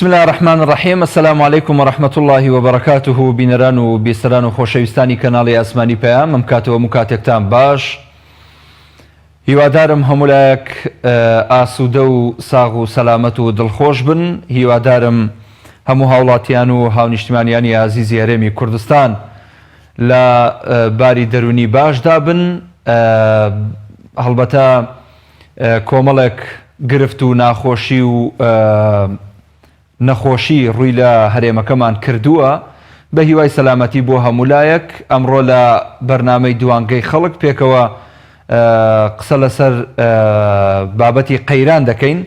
بسم الله الرحمن الرحيم. السلام عليكم ورحمة الله وبركاته. بینەران و بیسەران و خۆشەویستانی کەناڵی ئاسمانی پەیام، ئەم کاتەوە مکاتێکتان باش. هیوادارم هەموولایەک ئاسوودە و ساغ و سەلامەت و دڵخۆش بن. هیوادارم هەموو هاوڵاتیان و هاونیشتمانیانی عزیزی هەرێمی کوردستان لە باری دەرونی باشدا بن. هەڵبەتە کۆمەڵێک گرفت و ناخۆشی و نەخۆشی ڕووی لە هەرێمەکەمان کردووە. بە هیوای سەلامەتی بۆ هەموولایەک ئەمڕۆ لە بەرنامەی دوانگەی خەڵک پێکەوە قسە لەسەر بابەتی قەیران دەکەین.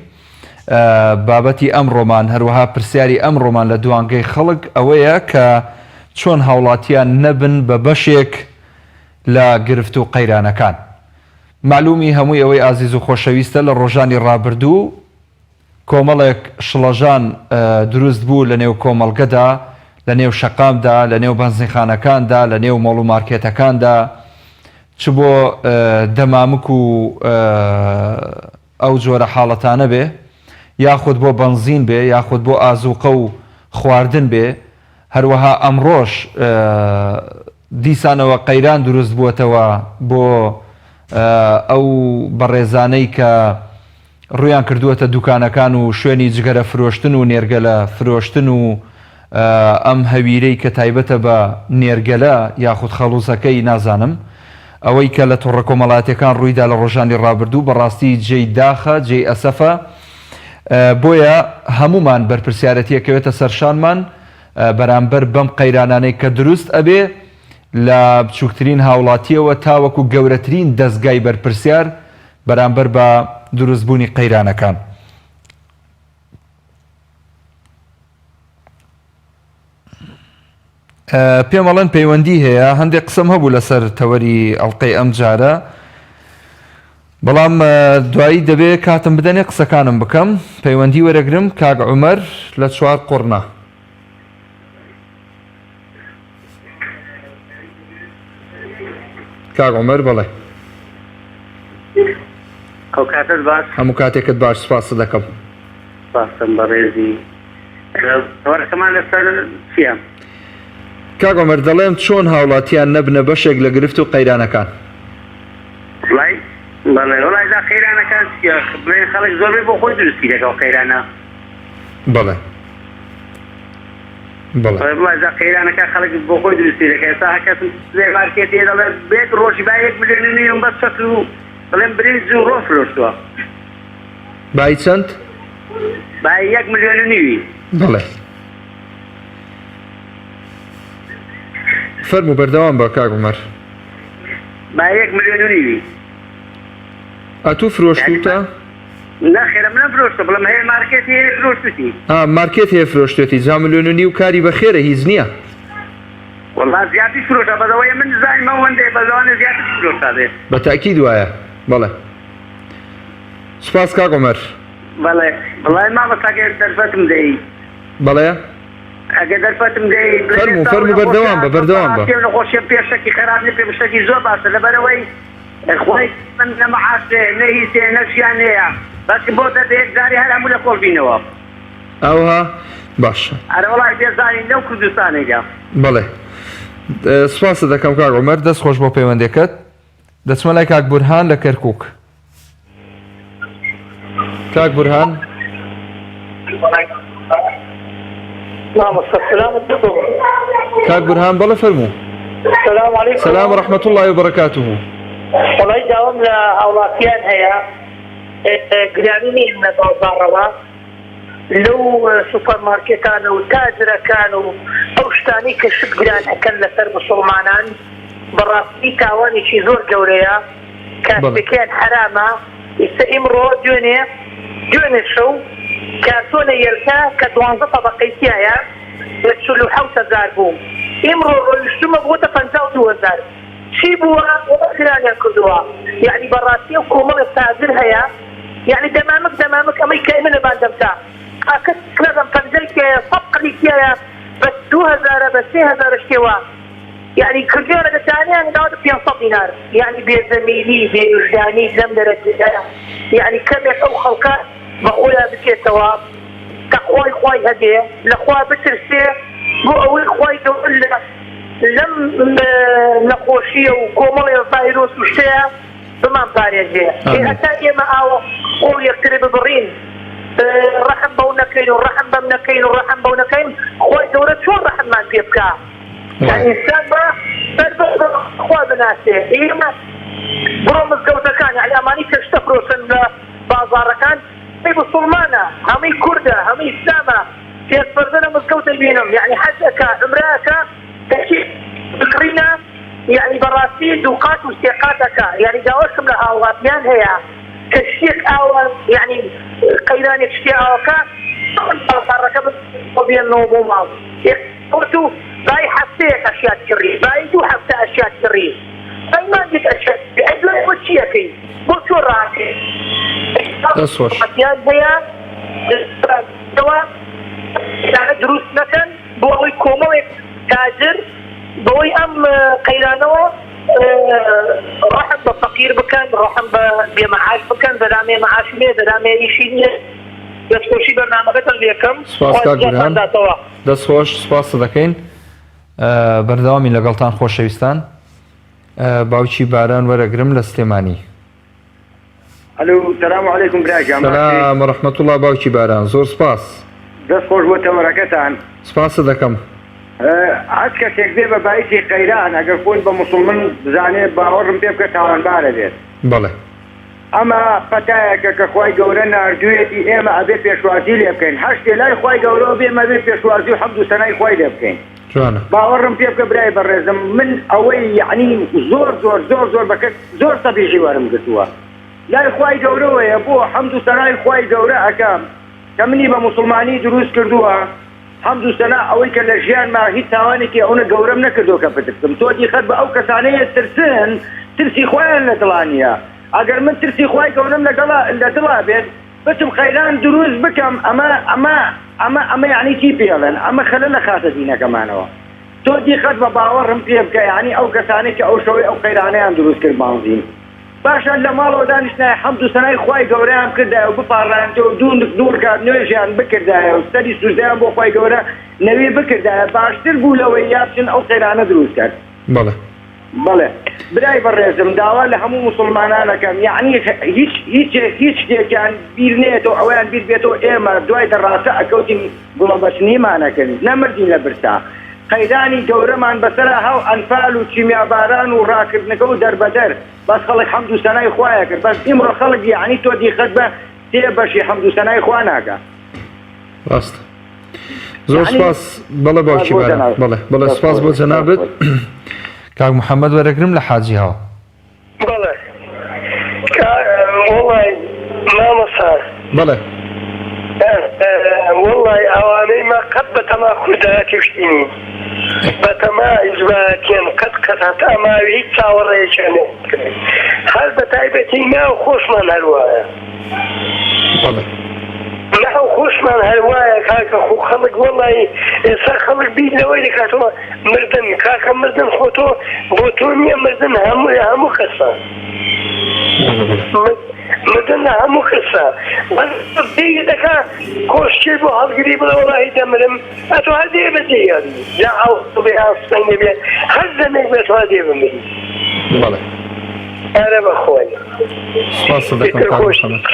بابەتی ئەمڕۆمان هەروەها پرسیاری ئەمڕۆمان لە دوانگەی خەڵک ئەوەیە کە چۆن هاوڵاتیان نەبن بە بەشێک لە گرفت و قەیرانەکان. معلومی هەمووی ئەوەی ئازیز و خۆشەویستە لە ڕۆژانی ڕابردوو کۆمەڵێک شڵەژان دروست بوو لە نێو کۆمەڵگەدا، لە نێو شەقامدا، لە نێو بەنزیخانەکاندا، لە نێو مۆڵ و مارکێتەکاندا، چ بۆ دەمامک و ئەو جۆرە حاڵەتانە بێ، یاخود بۆ بەنزین بێ، یاخود بۆ ئازوقە و خواردن بێ. هەروەها ئەمڕۆژ دیسانەوە قەیران دروست بووەتەوە بۆ ئەو بەڕێزانەی کە ڕویان کردووەتە دوکانەکان و شوێنی جگەرە فرۆشتن و نێرگەلە فرۆشتن و ئەم هەویرەی کە تایبەتە بە نێرگەلە یاخود خەڵوزەکەی نازانم، ئەوەی کە لە تۆڕە کۆمەڵاتیەکان ڕوویدا لە ڕۆژانی ڕابردوو بەڕاستی جێی داخە، جێی ئەسەفە. بۆیە هەمومان بەرپرسیارەتیەکەوێتە سەرشانمان بەرامبەر بەم قەیرانانەی کە دروست ئەبێ لە بچووکترین هاوڵاتیەوە تاوەکو گەورەترین دەستگای بەرپرسیار بەرامبەر بە دروستبوونی قەیرانەکان. پێمەڵەن پەیوەندی هەیە، هەندێک قسەم هەبوو لەسەر تەوەری ئەڵقەی ئەم جارە، بەڵام دوایی دەبێ کاتم بدەنێ قسەکانم بکەم. پەیوەندی وەرەگرم. کاک عومەر لە چوار قوڕنا. کاک عومەر بەڵێ. ئەو کاتت باش. هەموو کاتێکت باش، سپاس دەکەم. سپاسم بەڕێزی. وەرەکەمان لەسەر چییە؟ کاک عومەر دەڵێم چۆن هاوڵاتیان نەبنە بەشێک لە گرفت و قەیرانەکان. وڵای بەڵێ وڵای دا قەیرانەکان چییە؟ بڵێن خەڵک زۆربەی بۆ خۆی دروستی دەکەوە قەیرانە. بەڵێ بەڵێ وڵای دا قەیرانەکان خەڵک بۆ خۆی دروستی دەکە. ئێستا هەکەسم لێ مارکێتی دەڵێ بێت ڕۆژی با 1 ملیۆن و نیوم بەس چەتر و بڵێن برنج و ڕۆ فرۆشتووە. بای چەند؟ بای 1 ملیۆن و نیوی. بەڵێ فەرموو بەردەوام بە کاک عومەر. بای 1 ملیۆن و نیوی. ئەتوو فرۆشتوتە؟ نەخێرە منە فرۆشتە، بڵێم هەیە مارکێتی هەیە فرۆشتوتی. مارکێت هەیە فرۆشتێتی، 1 ملیۆن و نیو کاری بەخێرە، هیچ نییە. والله زیادی فرۆشە بەدەوەی من زانیم ئەوەندەی بەزەوانە زیادی فرۆشە دێ. بە تاکید وایە. بەڵێ سپاس کاک عومەر. بەڵێ بەڵای مامەستا ئەگەر دەرفەتم دەی. بەڵێ ئەگەر دەرفەتم دەی فەرموو بەردەوام بە بەردەوام بە. نەخۆشیە پێشەکی خەراب نێ، پێشەکی زۆر باشە لەبەرەوەی خۆی من نە مەعاشێ نە هیچێ نە ژیان هەیە، بەس بۆ دەبێ یەکجاری هەر هەموو لە کۆڵ بینەوە. ئەوها باشە. ئەرە وڵای بێزارین لەو کوردستانێکدا. بەڵێ سپاسە دەکەم کاک عومەر، دەست خۆش بۆ پەیوەندێکت. دەچمە لای کاک بورهان لە کەرکووک. کاک بورهان. کاک بورهان بەڵێ فەرموو. السلام عليكم. سلام ورحمة الله وبركاته. والله داوم لهاوڵاتیان هەیە گرانی لە بازاڕەوە لەو سوپەرمارکێتانە و تاجرەکان و ئەو شتانی کە شت گران ئەکەن لەسەر موسڵمانان بەڕاستی تاوانێکی زۆر گەورەیە، کاسبەکەیان حرامە. ئێستا ئیمڕۆ دوێنێ شەو کارتۆنە یەلکە کە 12 طەبەقەی تایە لە 47,000 بوو. ئیمڕۆ ڕۆیشتومە بۆتە 52,000. چی بووە؟ گرانیان کردووە. یعنی بەڕاستی ئەو کۆمەڵی تاجر هەیە، یعنی دەمامک ئەمەی کە ئێمە لە باندەمتا ئاکەس کلەبم پەنجەی تایە، سەبقەی تایە بە 2,000 بە 3,000 شتێوە. يعني كرديانا دتانيان داود 500 دينار يعني بيزميلي بيوجداني لم درجة يعني كم يحو خلقات بقولها بكي الثواب كخواي هديه لخوا بترسي بو أول خواي دول لم نقوشيه وكومل الفيروس وشتاء بما بارجه حتى ما أو يكترب برين رحم بونكين ورحم بمنكين ورحم بونكين خواي دورة شو رحم ما بيبكى يعني إنسان ما بربط خوا بناسه إيما برومز قوتا كان يعني أماني تشتفروا سن بازار كان في بسلمانة همي كردة همي إسلامة في أسفردنا مزقوتا بينهم يعني حجك عمراك تشيء فكرنا يعني براسيل دوقات وستيقاتك يعني جاوشكم لها وغاتيان هي كشيك أول يعني قيدانك شتيا أوكا بازار كبت وبين النوبوما قلتوا باي حفتيك أشياء تشري باي دو حفتة أشياء تشري باي ما جيت أشياء باي لا وشيكي بوشو راكي دەسخۆش هەیە دروست نەکەن بۆ ئەوەی کۆمەڵێک تاجر بۆی ئەم قەیرانەوە ڕەحم بە فەقیر بکەن ڕەحم بە بێمەعاش بکەن بەرامێ مەعاش بێ بەرامێ ئیشی نییە دەستخۆشی بەرنامەکەتان لێ یەکەم سپاس کاک بورهان دەستخۆش سپاس دەکەین بەردەوامی لەگەڵتان خۆشەویستان باوکی باران وەرەگرم لە سلێمانی الو السلام عليكم براجع سلام ورحمة الله باوکی باران زۆر سپاس دەست خۆش بۆ تەوەرەکەتان سپاس دەکەم هەچ کەسێک دێ بە بایکی قەیران ئەگەر خۆن بە موسڵمان بزانێت باوەڕم پێ بکە تاوانبارە بێت بەڵێ ئەمە پەتایەکە کە خوای گەورە ناردوێتی ئێمە ئەبێ پێشوازی لێ بکەین هەشتێ لای خوای گەورە بێمە بێ پێشوازی و حەمد و سەنای خوای لێ بکەین جوانە باوەڕم پێ بکە برای بەڕێزم من ئەوەی یعنی زۆر بەکە زۆر سەبیژی وەرم گرتووە لای خوای گەورەوەیە بۆ حەمد و سەنای خوای گەورە ئەکەم کە منی بە موسڵمانی دروست کردووە حەمد و سەنا ئەوەی کە لە ژیانما هیچ تاوانێکی ئەوە گەورەم نەکردو کە بترسم تۆ دیخەت بە ئەو کەسانەیە ترسن ترسی خۆیان لە دڵانیە ئەگەر من ترسی خوای گەورەم لە دڵا بێت بچم خەیران دروست بکەم ئەمە یعنی چی پێڵێن ئەمە خەلە لە خاتە دینەکەمانەوە تۆ دیخەت بە باوەڕم پێ بکە یعنی ئەو کەسانێک کە ئەو شەوەی ئەو خەیرانەیان دروست کرد بانزین باشان لە ماڵەوە دانیشتای حەمد و سەنای خوای گەورەیان کردایە و بپاڕانتەوە دوور کات نوێژیان بکردایە و سەری سوزدایان بۆ خوای گەورە نەوێ بکردایە باشتر بوو لەوەی یاچن ئەو خەیرانە دروست کرد بەڵێ برای بەڕێزم داوا لە هەموو موسڵمانانەکەم یعنی هیچ شتێکیان بیر نێتەوە ئەویان بیر بێتەوە ئێمە دوای دەڕاستە ئەکەوتین گوڵەبەچنیمانەکەن نەمردین لە برسا قەیرانی گەورەمان بەسەرا هەو ئەنفال و چیمیاباران و ڕاکردنەکە و دەربەدەر بەس خەڵک حەمد و سەنای خوایە کرد بەس ئیمڕۆ خەڵک یعنی تۆ دیخەت بە تێ بەشی حەمد و سەنای خوا ناکە ڕاستە زۆر سپاس بەڵێ باوکی باران بەڵێ سپاس بۆ جەنابەت کاک محەممەد وەرەگرم لە حاجی هەوا بەڵێ وڵای مامەسا بەڵێ والله ئەوانەی ما قەت بەتەما کوردایەتیشتینی بەتەما ئیزباتیان قەت هەتا ئەماوی هیچ چاوەڕێیەکیان هەر بە تایبەتی ناو خۆشمان هەروایە ناو خۆشمان هەروایە کاکە خۆ خەڵک وەڵی ئێستا خەڵک بیر لەوەی دەکاتەوە مردن کاکە مردن خۆتۆ بۆ تۆ نییە مردن هەموو کەسە مردن لە هەموو کەسە بێگە دەکا کۆشتێ بۆ هەڵگری بڵە وەڵی دەمرم ئەتۆ هەر دێ بەدێیان یا ئەو بێ ئاسپەنگە بێ هەر زەمێک بێت وا دێ بمری ئەرە بەخۆی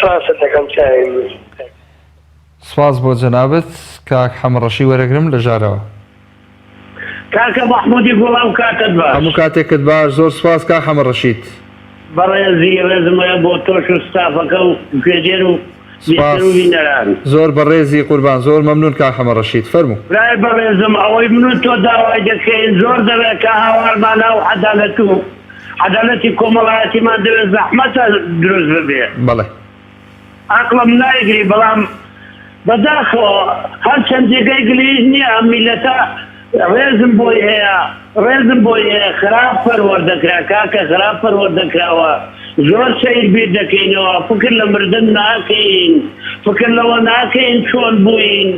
خاصە دەکەم چاوی سپاس بۆ جەنابەت کاک حەمڕەشی وەرەگرم لە ژارەوە کاکە محمودی گوڵام کاتت باش هەموو کاتێکت باش زۆر سپاس کاک حەمڕەشید بەڕێزی ڕێزمەیە بۆ تۆش و ستافەکە و پێدێر و بینەران زۆر بەڕێزی قوربان زۆر مەمنون کاک حەمڕەشید فەرموو برای بەڕێزم ئەوەی من و تۆ داوای دەکەین زۆر دەوێت کە هاوارمانە و عەدالەتی کۆمەڵایەتیمان دەوێت زەحمەتە دروست ببێ بەڵێ عەقڵم نایگری بەڵام بەداخەوە هەر چەندێکەی گلیز نییە میلەتە ڕێزم بۆی هەیە خراپ پەروەردەکرا کاکە خراپ پەروەردەکراوە زۆر سەیر بیر دەکەینەوە فکر لە مردن ناکەین فکر لەوە ناکەین چۆن بووین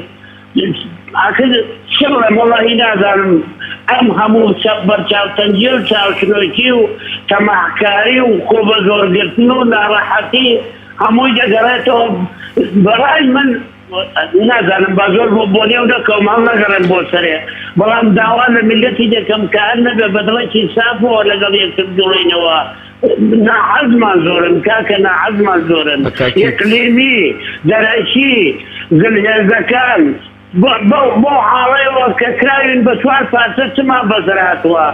شڕێ وەڵاهی نازانم ئەم هەموو بەرچاوتەنجی و چاوشنۆکی و تەماحکاری و خۆ بە زۆرگرتن و ناڕەحەتی هەمووی دەگەڕێتەوە بەڕای من نازانم با زۆر بۆ نێو دەکەم هەڵ نەگەڕێن بۆ سەرێ بەڵام داوا لە میلەتی دەکەم کە هەر نەبێ بەدڵێکی سافەوە لەگەڵ یەکتر دڵێنەوە ناحەزمان زۆرن کاکە ناحەزمان زۆرن ئیقلیمی دەرەکی زلهێزەکان بۆ حاڵەیەوە کە کراوین بە 4 پارچە چمان بەزراتوە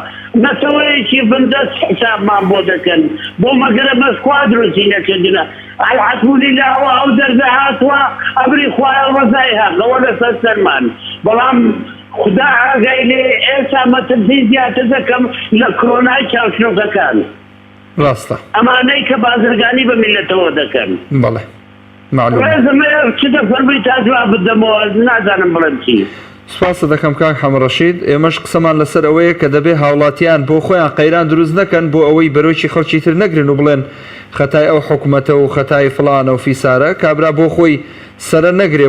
نەتەوەیەکی بندەست حسابمان بۆ دەکەن بۆ مەگەرە بەسخوا دروستی نەکردنە الحەسبولی لاوە ئەو دەردە هاتووە ئەبری خوایە ڕزای هاتەوە لەسەر سەرمان بەڵام خدا ئاگای لێ ئێستا مەترسی زیاتر دەکەم لە کۆرۆنای چاوشنۆکەکان ڕاستە ئەمانەی کە بازرگانی بە میلەتەوە دەکەن بەڵێ معلوم چ دەفەرمی تا جواب بدەمەوە نازانم بڵێم چی سپاس دەکەم کاک حەمڕەشید ئێمەش قسەمان لەسەر ئەوەیە کە دەبێ هاوڵاتیان بۆ خۆیان قەیران دروست نەکەن بۆ ئەوەی بەرۆکی خەڵکی تر نەگرن و بڵێن خەتای ئەو حکوومەتە و خەتای فڵانە و فیسارە کابرا بۆ خۆی سەرە نەگرێ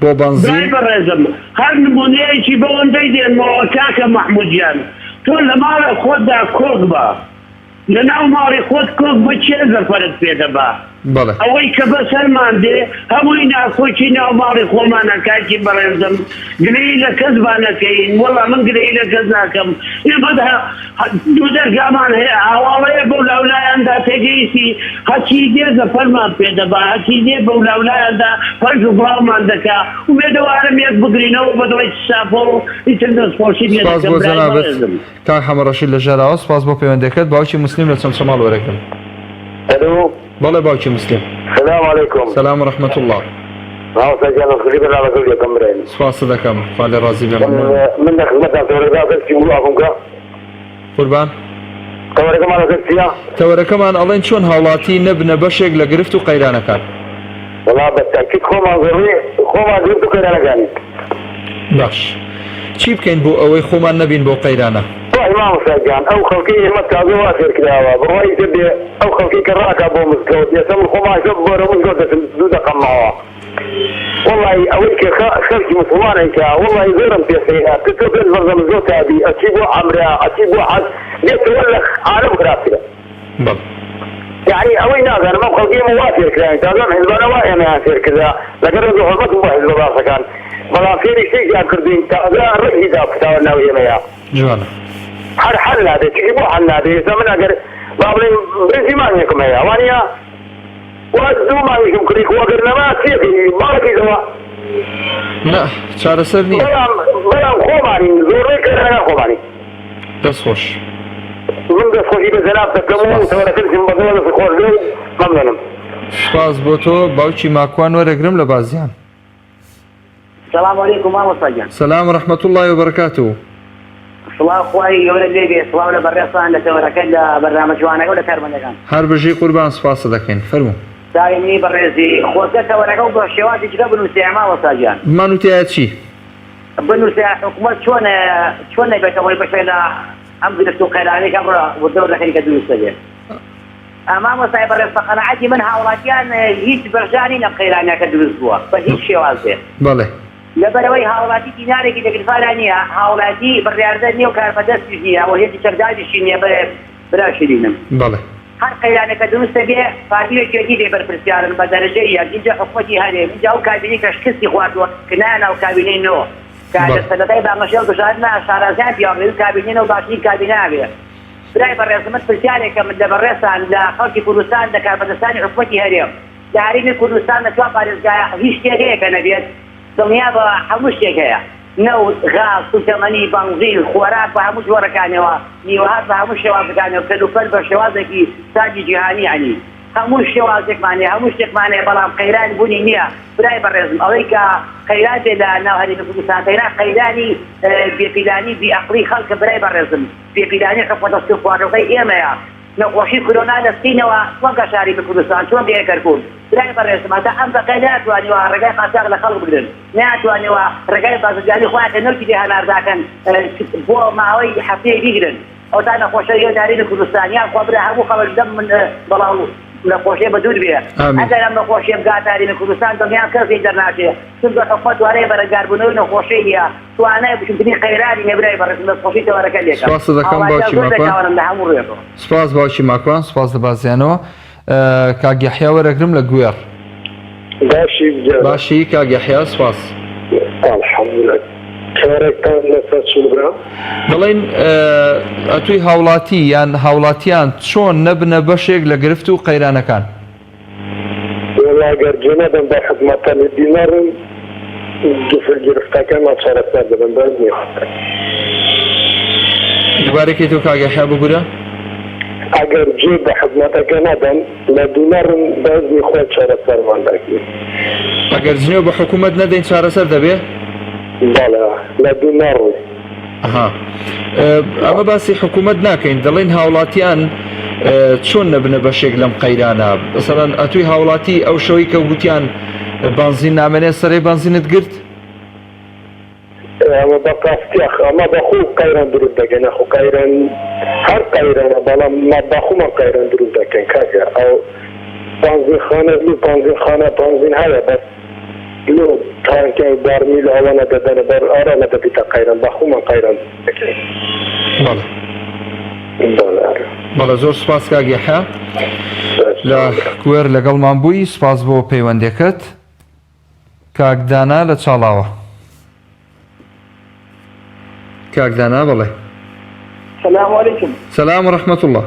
بۆ بەنزین بەڕێزم هەر نمونەیەکی بەوەندەی دێنمەوە کاکە مەحموودیان تۆ لە ماڵە خۆتدا کۆک بە لە ناو ماڵی خۆت کۆک بە چێ زەفەرت پێدەبا ئەوەی کە بەسەرمان دێ هەمووی ناخۆکی ناو ماڵی خۆمانە کاکی بەڕێزم گرەی لە کەس بانەکەین وەڵا من گرەی لە کەس ناکەم دوو دەرگامان هەیە هاواڵەیە بەو لاولایاندا تێگەیشتی هەچی دێ زەفەرمان پێدەبا هەچی دێ بەو لاولایاندا پەرژ و بڵاومان دەکا و بێدەوارم یەک بگرینەوە بەدڵی سافۆ و ئیتر دەستخۆشی دێ کاک حەمڕەشید لە ژێراوە سپاس بۆ پەیوەندەکەت باوکی مسلیم لە چەمچەماڵ وەرەگرم بەڵێ باوکی مسلیم السلام عليكم سلام ورحمة الله سجان الخليل لا بقول لكم برين سپاس دەکەم خالی ڕازی بێ من خدمتها توريدات سيمولاكم كا قوربان توريكم على سيا تەوەرەکەمان ئەڵێن چۆن هاوڵاتی نەبنە بەشێک لە گرفت و قەیرانەکان والله بالتاكيد خوما ضروري خوما قلت قيرانكان باش چی بکەین بۆ ئەوەی خۆمان نەبین بۆ قەیرانە امام سجان او خلقي مكه زوافر كلاوه بروي تبي او خلقي كراك ابو مسكوت يسمى الخما جبر مسكوت دود قمعوا والله اولك خلقي مسلمان انت والله زورم في سيئه تتوقع الزرزم زوت هذه اجيبوا عمرها اجيبوا حد يتولخ عالم كراسله بل يعني اوي ناس انا ما خلقي موافر كذا انت لازم حزبنا ما انا اسير كذا لكن رجل حرمت مو حزب راسه كان والله في شيء جاب كردين تاذا الرجل ذاك تاع الناويه ما جوانا هر حل هذا تجيبوا حل هذا زمن أجر بابلين بريسي ما يكم هيا وانيا وازدو ما يكم كريك وقرنا ما تيجي ما لقي زوا لا شهر سرني بلام خوماني زوري كرنا خوماني دەستخۆش من دەستخۆشی بە زەناب دەکەم و تەوەرەکەم بەدڵ خۆشبێ مەمنونم سپاس بۆ تۆ باوکی ماکوان وەرەگرم لە بازیان السلام عليكم مامۆستا گیان سلام ورحمة الله وبركاته سڵاو خوای گەورە لێبێ سڵاو لە بەڕێستان لە تەوەرەکەت لە بەرنامە جوانەکە و لە کارمەندەکان هەر بژی قوربان سپاسە دەکەین فەرموو داینی بەڕێزی خۆزگە تەوەرەکە و بە شێوازی جگە بنووسێ مامۆستا گیان بمانوتیایە چی بنووسێ حکوومەت چۆن نەبێتەوەی بەشێ لە ئەم گرفت و قەیرانەی بڕە بۆ دەوڵەکەی کە دروستە بێت مامۆستای بەڕێز بە قەنەعەتی من هاوڵاتیان هیچ بەرژانی لەم قەیرانەکە دروست بووە بە هیچ شێوازێ بەڵێ لەبەرەوەی هاوڵاتی دینارێکی دەگرفانە نییە هاوڵاتی بڕیاردە نییە و کاربەدەستی نییە و هێزی چەکداریشی نییە برا شیرینم بەڵێ هەر قەیرانەکە دروستە بێ پارتیەکێکی لێ بەرپرسیارن بە دەرەجەی یەک اینجا حکومەتی هەرێ اینجا ئەو کابینەی کە شکستی خواردووە کنایە و کابینەی نۆ کە لە سەدەتای بامەشێ و بژاردنە شارەزیان پیاوێت کابینێنە و باشترین کابیناوێ برای بەڕێزمەت پرسیارێکە من لە بەڕێستان لە خەڵکی کوردستان لە کاربەدەستانی حکومەتی هەرێم لە هەرێمی کوردستان نەتوان پارێزگایە هیچ شتێک هەیە کە نەبێت دڵنیا بە هەموو شتێک هەیە نەوت غاز سوتەمەنی بەنزین خۆراک بە هەموو جۆرەکانەوە نیوەهات بە هەموو شێوازەکانەوە کەلوپەل بە شێوازێکی ساجی جیهانی عنی هەموو شێوازێکمانێ هەموو شتێکمانێ بەڵام قەیران بوونی نییە برای بەڕێزم ئەوەی کە قەیران بێ لە ناو هەرێمی کوردستان قەیران قەیرانی بێپیلانی بیعەقڵی خەڵکە برای بەڕێزم بێپیلانی حکومەتە خواردنەکەی ئێمەیە نەخۆشی کۆرۆنا دەستینەوە وەک شاری کوردستان چۆن بێکەرکوون برای بەڕێزم هەتا ئەم بەقەی ناتوانیوە ڕێگای قاچاق لە خەڵک بگرن ناتوانیوە ڕێگای بازرگانی خۆیان کە نەوتی دێ هەنارداکەن بۆ ماوەی هەفتەیە بیگرن ئەو تا نەخۆشە هێزاری لە کوردستانیان خوا برا هەموو خەڵک دەم من بەڵاو نەخۆشیە بە دوور بێ ئەگەر ئەم نەخۆشیە بگاتاری لە کوردستان دڵنیان کەسی دەرناچێ چونکە حکومەت توانای بەرەگاربوونەوەی نەخۆشی نییە توانای بچووتنی قەیرانی نییە برای بەڕێزم دەستخۆشی تەوەرەکە لێکە سپاس دەکەم باوکی ماکوان لە هەموو ڕێگەوە سپاس باوکی ماکوان سپاس لە بازیانەوە کاک یەحیا وەرەگرم لە گوێر باشی بجێ باشی کاک یەحیا سپاس. الحەمدولillah کارێکتان لەسەر چون برا دەڵێن ئەتووی هاوڵاتی یان هاوڵاتیان چۆن نەبنە بەشێک لە گرفت و قەیرانەکان؟ وڵا گەرجێ نەبن بە حکومەتە لە دینەڕن گرفتەکەمان چارەسەر دەبن بەس نییە دووبارەکەی تۆ کاک یەحیا بگورە؟ ئەگەر جێ بە حکومەتەکە نەدەن لە دینەڕن بەزنی خۆی چارەسەرمان دەکرێت ئەگەر جنێو بە حکوومەت نەدەین چارەسەر دەبێ؟ بەڵێ لە دینەڕن ئەمە باسی حکوومەت ناکەین دەڵێن هاوڵاتیان چۆن نەبنە بەشێک لەم قەیرانە مەسەڵەن ئەتووی هاوڵاتی ئەو شەوەی کە گوتیان بانزین نامێنێ سەرەی بانزینت گرت؟ ئەمە بە قاستیاخ ئەمە بەخۆ قەیران دروست دەکەن نەخۆ قەیران هەر قەیرانە بەڵام بەخۆمان قەیران دروست دەکەن کاکە ئەو بانزینخانە لو بانزینخانە بانزین هەیە بەس لو تانکە بارمیل ئەوانە دەدەنە بەر ئارانە دەبیتە قەیران بەخۆمان قەیران دەکەین بەڵێ زۆر سوپاس کاک یەحیا لە کوێر لەگەڵمان بووی سوپاس بۆ پەیوەندەکەت. کاک دانا لە چاڵاوە. کاک دانا بەڵێ. السلام عليكم. سلام و رحمة الله.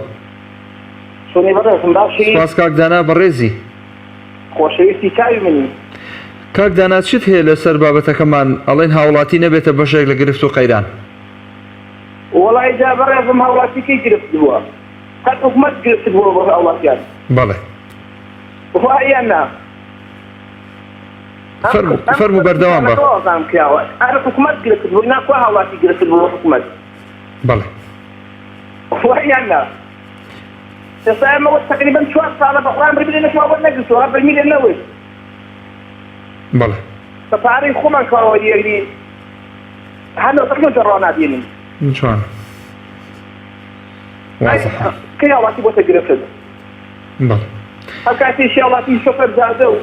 شوني بەڕێزم باشی؟ سپاس کاک دانا بەڕێزی. خۆشەویستی چاوی منی. کاک دانا چیت هەیە لەسەر بابەتەکەمان ئەڵێن هاوڵاتی نەبێتە بەشێک لە گرفت و قەیران؟ وڵی جا بەڕێزم هاوڵاتیکەی گرفت بووە قەت حکومەت گرفت بووە بۆ هاوڵاتیان. بەڵێ وایە نا فەرموو بەردەوام بە. ئەرە حکومەت گرفت بوو ناکوە هاوڵاتی گرفت بووە حکومەت. بەڵێ وایە نا ئێستا ئێمەوە تقریبا 4 ساڵە بەخۆیان ببینێنەوە وە نەگرتووە بەرمیلێ نەوێت. بەڵێ بە پارەی خۆمان کاوە دیێری هەنە تەقریبا ڕۆنابێنین. چۆن؟ وازەحە. کەی هاوڵاتی بۆتە گرفت؟ بەڵێ هەر کاتێکی هاوڵاتی شۆفەر زادە و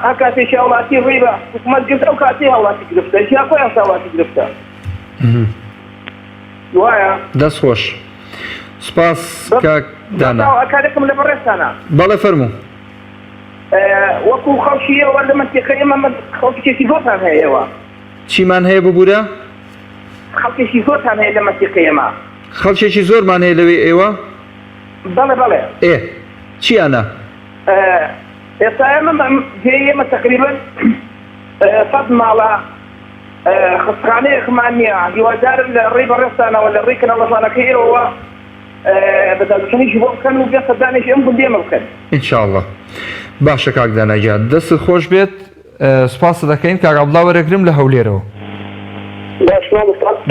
هەر کاتێکی هاوڵاتی ڕێی بە حکومەت گرفت ئەو کاتی هاوڵاتی گرفتە ژیا خۆیان هاوڵاتی گرفتە. وایە دەست خۆش. سپاس کاک دانا. کارێکم لە بەڕێستانە. بەڵێ فەرموو. وەکو خەڵکی ئێوە لە منتیقەی ئێمە خەڵکێکی زۆرتان هەیە ئێوە. چیمان هەیە ببوورە؟ خەڵکێکی زۆرتان هەیە لە منتیقەی ئێمە. خەڵکێکی زۆرمان هەیە لەوێ ئێوە؟ بەڵێ بەڵێ. چیانە؟ ئێستا ئێمە تقریبا 100 ماڵە خسرانەیەکمان نییە هیوادارن لە ڕێی بەڕێستانەوە لە ڕێی کەناڵەخانەکەی ئێوە بەدادچنیشی بۆ بکەن و گەستە دانێکی ئەم گوندێمە بکەن. ئینشاءڵڵا. باشە کاک داناجان دەستت خۆش بێت. سپاس دەکەین کاک عەبدوڵڵا وەرەگرم لە هەولێرەوە.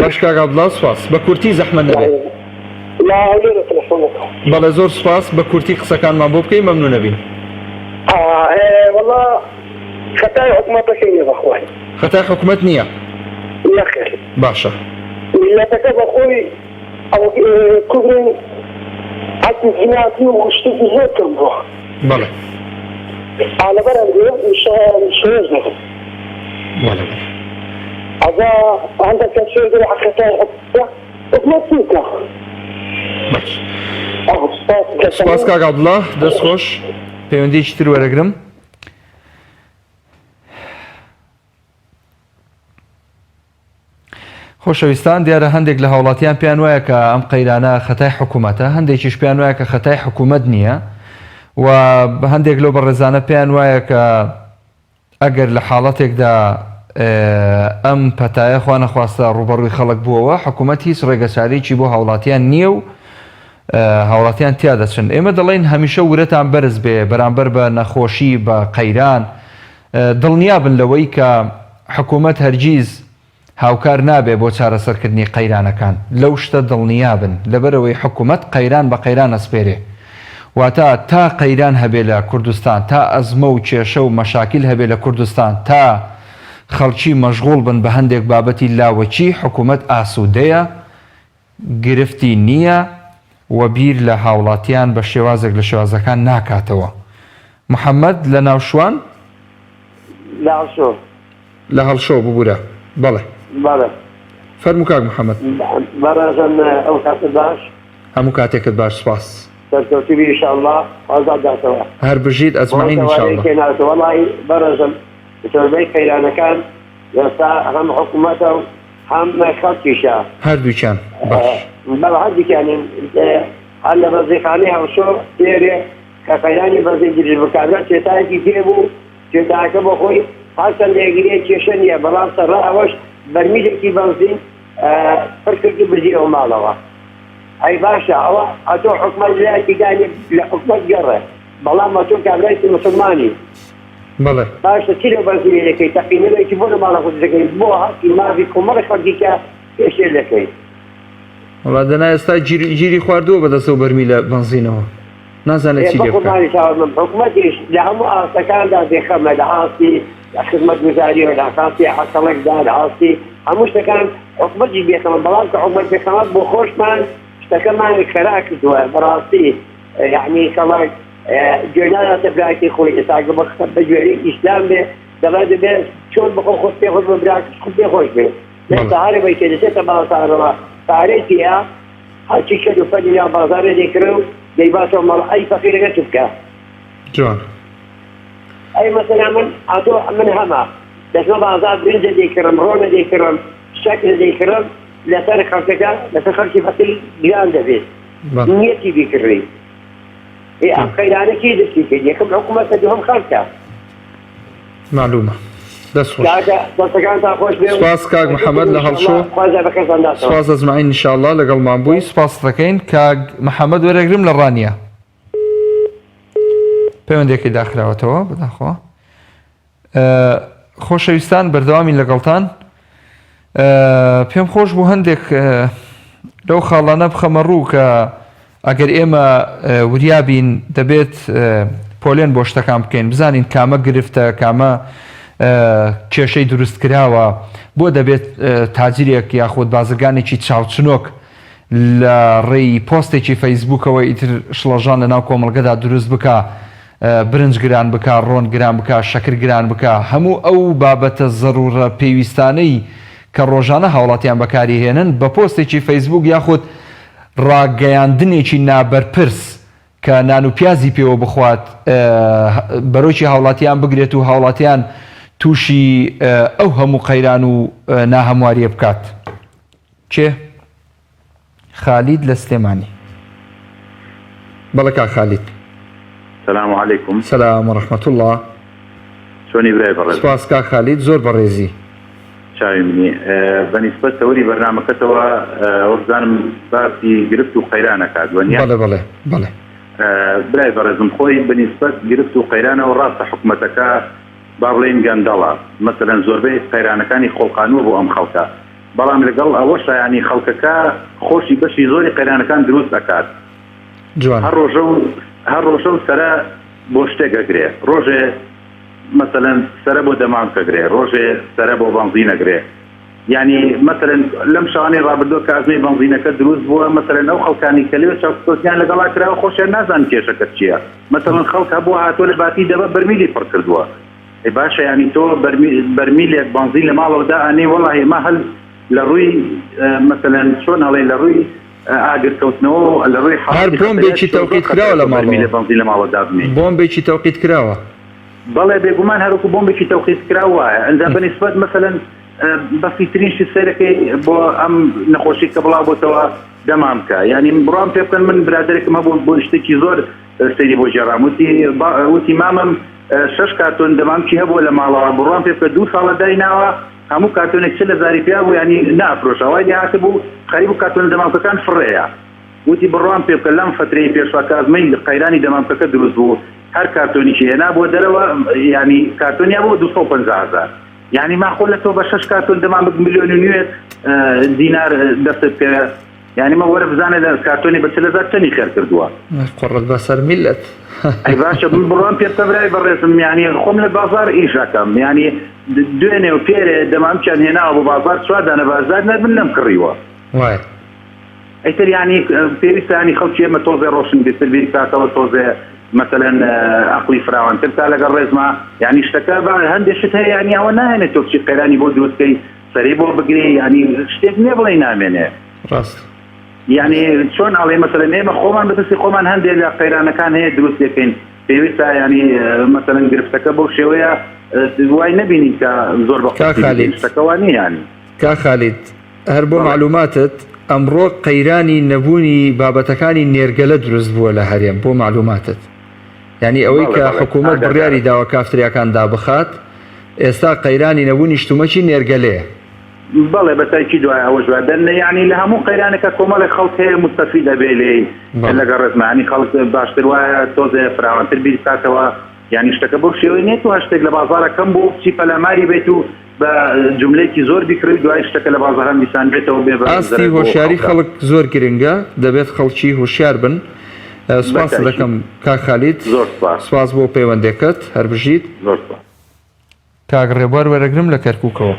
باش کاک عەبدوڵڵا سپاس. بە کورتی زەحمەت نەبێت. بەڵێ زۆر سپاس بە کورتی قسەکانمان بۆ بکەین مەمنوون نەبین. والله خەتای حکومەتەکەی نییە بەخۆی. خەتای حکومەت نییە؟ نەخێر. باشە. میلەتەکە بەخۆی ئەو کوبرین حەکی جیناتی و شتێکی زۆر کردبووە. بەڵێ. لەبەرم شێژ دەکەم. بەڵێ. ئەزا هەندێک شێژ دەوە خەتای حکومەت چیکە؟ باش. سپاس کاک عەبدوڵڵا دەست خۆش. پەیوەندیەکی تر وەرەگرم. خۆشەویستان دیارە هەندێک لە هاوڵاتیان پێیان وایە کە ئەم قەیرانە خەتای حکوومەتە هەندێکیش پێیان وایە کە خەتای حکوومەت نییە و هەندێک لەو بەڕێزانە پێیان وایە کە ئەگەر لە حاڵەتێکدا ئەم پەتایە خوا نەخواستە ڕوبەڕووی خەڵک بووەوە حکوومەت هیچ ڕێگەچارێکی بۆ هاوڵاتیان نییە و هاوڵاتیان تیا دەچن. ئێمە دەڵێن هەمیشە ورەتان بەرز بێ بەرامبەر بە نەخۆشی بە قەیران دڵنیا بن لەوەی کە حکوومەت هەرگیز هاوکار نابێ بۆ چارەسەرکردنی قەیرانەکان لەو شتە دڵنیا بن لەبەرەوەی حکوومەت قەیران بە قەیران ئەسپێرێ واتە تا قەیران هەبێ لە کوردستان تا ئەزمە و کێشە و مەشاکیل هەبێ لە کوردستان تا خەڵکی مەشغوڵ بن بە هەندێک بابەتی لاوەچی حکوومەت ئاسوودەیە گرفتی نییە و بیر لە هاوڵاتیان بە شێوازێک لە شێوازەکان ناکاتەوە. محەممەد لە ناوشوان لە هەڵشۆ ببوورە. بەڵێ فەرموو کاک محەممەد. بەڕێزم ئەو کاتت باش هەموو کاتێکت باش سپاس. سەرکەوتوی ئینشاءالله ئازاد داتەوە هەر بژیت ئەجمعین ئینشاءالله کێناوەتەوە وەڵی بەڕێزم زۆربەی قەیرانەکان ئێستا هەم حکوومەتە و هەم خەڵکیشە هەردووچیان باش بەڵ هەردووکیانین هەر لە بەزیخانەی هەڵسۆ دێرێ کە قەیرانی بەزی گریژ بکارە چێتایەکی پێبوو چێتاکە بۆ خۆی هەرچەند لێگیریە کێشە نییە بەڵام سەرڕا ئەوەش بەرمیلێکی بەنزین پڕکردی بژیرەوە ماڵەوە ئەی باشە ئەوە ئەتۆ حکومەت لایەکی دانی لە حکومەت گەڕێ بەڵام ئەتۆ کابرایکی مسلمانی بەڵێ باشە چی لە بەرزیری دەکەی تەقینەوەیکی بۆ لە ماڵە خۆت دەکەیت بۆ هەستی ماوی کۆمەڵی خەڵکیکە پێشێ دەکەیت وڵا دەنا ئێستا گیری خواردووە بەدەستە و بەرمی لە بنزینەوە نازانێت چی لێ بکات حکومەتیش لە هەموو ئاستەکاندا دێخەمە لە ئاستی خدمەت گوزاری و لە ئاستی حەسەڵێکدا لە ئاستی هەموو شتەکان حکومەتی بێخەمە بەڵام کە حکومەت بێخەمەت بۆ خۆشمان شتەکەمانی خەرا کردووە بەڕاستی یعنی کەڵک گوێناناتە براکی خۆی ئێستاگە بە گوێرەی ئیسلام بێ دەبا دەبێت چۆن بخۆ خۆت پێ خۆت بە براک خۆت پێ خۆش بێت لێستا هەرێ بەی کە دەچێتە بازارەوە پارێکیە هەرچی کەد و فەرمی یا بازارێ دەیکرێ و دەیباتەوە مەڵ ئەی فەقیرەکە چ بکە جوان ئەی مەسەلا من هەمە دەچمە بازار برنجە دەیکڕم ڕۆنە دەیکڕم شەکرە دەیکڕم لەسەر خەڵکەکە لەسەر خەڵکی فەقیر گران دەبێت نیەتی بیکڕی ئەم قەیرانەکی دەستی کرد یەکەم حکومەتە دووەم خەڵکە معلومە دەست خۆش دەستەکانتان خۆش بێ سپاس کاک محەممەد لە هەڵشۆ سپاس ئەزمعین ئینشاءالله لەگەڵمان بووی سپاس دەکەین کاک محەممەد وەرەگرم لە ڕانیە پەیوەندێکی داخراوەتەوە بەداخۆ خۆشەویستان بەردەوامی لەگەڵتان پێم خۆش بوو هەندێک لەو خاڵانە بخەمە ڕوو کە ئەگەر ئێمە وریابین دەبێت پۆلێن بۆ شتەکان بکەین بزانین کامە گرفتە کامە کێشەی دروست کراوە بۆ دەبێت تاجرێک یاخود بازرگانێکی چاوچنۆک لە ڕێی پۆستێکی فەیسبووکەوە ئیتر شڵەژان لە ناو کۆمەڵگەدا دروست بکە برنج گران بکە ڕۆن گران بکە شەکر گران بکە هەموو ئەو بابەتە زەڕورە پێویستانەی کە ڕۆژانە هاوڵاتیان بەکاری هێنن بە پۆستێکی فەیسبووک یاخود ڕاگەیاندنێکی نابەرپرس کە نان و پیازی پێوە بخوات بەرۆکی هاوڵاتیان بگرێت و هاوڵاتیان تووشی ئەو هەموو قەیران و ناهەمواریە بکات چێ؟ خالید لە سلێمانی بەڵێ کاک خالید السلام عليكم. سلام ورحمة الله. شوني براي برز. سپاس کاک خالید زۆر بەڕێزی. شاوی منی بەنسبەت تەوەری بەرنامەکەتەوە وەبزانم باسی گرفت و قەیرانەکات وەنیا؟ بەڵێ بەڵێ بەڵێ. برای بەڕێزم خۆی بەنسبەت گرفت و قەیرانەوە ڕاستە حکومەتەکە با بڵێن گەندەڵە مەسەلەن زۆربەی قەیرانەکانی خۆڵقانووە بۆ ئەم خەڵکە بەڵام لەگەڵ ئەوەش ینی خەڵکەکە خۆشی بەشی زۆری قەیرانەکان دروست دەکات. جوان. هەر ڕۆژە و سەرە بۆ شتێکەگرێ ڕۆژێ مثلەن سەرە بۆ دەمانکەگرێ ڕۆژێ سەرە بۆ بەنزینەگرێ یعنی مثلەن لەم شانەی ڕابردووە کازمەی بەنزینەکە دروست بووە مثلەن ئەو خەڵکانی کە لێوە چاوسۆسیان لەگەڵا کراوە خۆشیان نازان کێشەکە چییە مثلەن خەڵک هەبووە هاتووە لە باتی دەبە بەرمیلی پڕ کردووە باشە ینی تۆ بەرمیلێک بەنزین لە ماڵەوەدا ئەنێ وەڵی ما هەل لە ڕووی مثلەن چۆن هەڵێ لە ڕووی ئاگرکەوتنەوە لە ڕووی هەر بۆمبێکی تەوقیت کراوە لە بەرمیلە بەنزین لە ماڵەوەدا بنێ بۆمبێکی تەوقیت کراوە بەڵێ بێگومان هەروکو بۆمبێکی تەوقیت کراوە ئەنجا بەنسبەت مثلەن بەفیترینشی سەرەکەی بۆ ئەم نەخۆشی کە بڵاو بۆتەوە دەمام بکە ینی بڕام پێ بکەن من برادێکم هەبوو بۆ شتێکی زۆر سەیری بۆ ژێڕام وتی مامم 6 کارتۆن دەمامکی هەبووە لە ماڵەوە بڕام پێ بکە 2 ساڵە دایناوە هەموو کارتۆنێک 40,000 پیا بوو ینی نافرۆشەوەی هاتە بوو خەریب و کارتۆن دەمامکەکان فڕەیە وتی بڕام پێ بکە لەم فترەی پێشوا کازمەی قەیرانی دەمامکەکە دروست بوو هەر کارتۆنیشی هێنا بۆ دەرەوە ینی کارتۆنیا بۆ 250,000 یعنی ماخۆ لە تۆ بە 6 کارتۆن دەمام 1,9 ملیۆن دینار دەست پێ یعنی مە وەرە بزانێ لە کارتۆنی بە 40,000 چەندی خێر کردووە قڕت بەسەر میلەت ئەی باشە من بڕام پێ بکە برای بەڕێزم یعنی خۆم لە بازار ئیش ئەکەم یعنی دوێنێ و پێرێ دەمامچیان هێناوە بۆ بازار چوادانە بازار نەبن لەم کڕیوە وای ئەیتر ینی پێویستە ینی خەڵکی ئێمە تۆزێ ڕۆشن بێتتر بیر کاتەوە تۆزێ مثلا عقلی فراوانتر تا لەگەڵ ڕێزما یعنی شتەکە هەندێک شت هەیە یعنی ئەوە نایێنێت تۆ بچی قەیرانی بۆ دروستکەی سەرەی بۆ بگری ینی شتێک نییە بڵێ نامێنێ ڕاست يعني شلون علي مثلا نيمه خومان بتسي خومان هندي اللي قيران كان هي دروس لكن بيوسا يعني مثلا قرفتك ابو شويه واي نبيني كزور كخالد شكواني يعني كخالد هربو معلوماتت امرو قيراني نبوني بابتكاني نيرجل دروس بو لە هەرێم بۆ معلوماتت يعني ئەوەی کە حکوومەت بڕیاری داوە کافتریاکان دابخات ئێستا قەیرانی نەبوونی شتومەکی نێرگەلەیە بەڵێ بەتایکی دوای ئەوەش دەن يعني لە هەموو قەیرانێکە کۆمەڵی خەڵک هەیە مستەفید دەبێ لێ لەگەڵ ڕێزمانی خەڵک باشتر وایە تۆزێ فراوانتر بیر بکاتەوە يعني شتەکە بۆ شێوەی نێت و هەشتێک لە بازاڕەکەم بۆ چی پەلاماری بێت و بە جملەیەکی زۆر بیکڕی دوای شتەکە لە بازاڕان دیسان بێتەوە بێ ئاستی هۆشیاری خەڵک زۆر گرنگە دەبێت خەڵکی هۆشیار بن سپاس دەکەم کاک خالید سپاس بۆ پەیوەندێکت هەر بژیت کاک ڕێبوار وەرەگرم لە کەرکووکەوە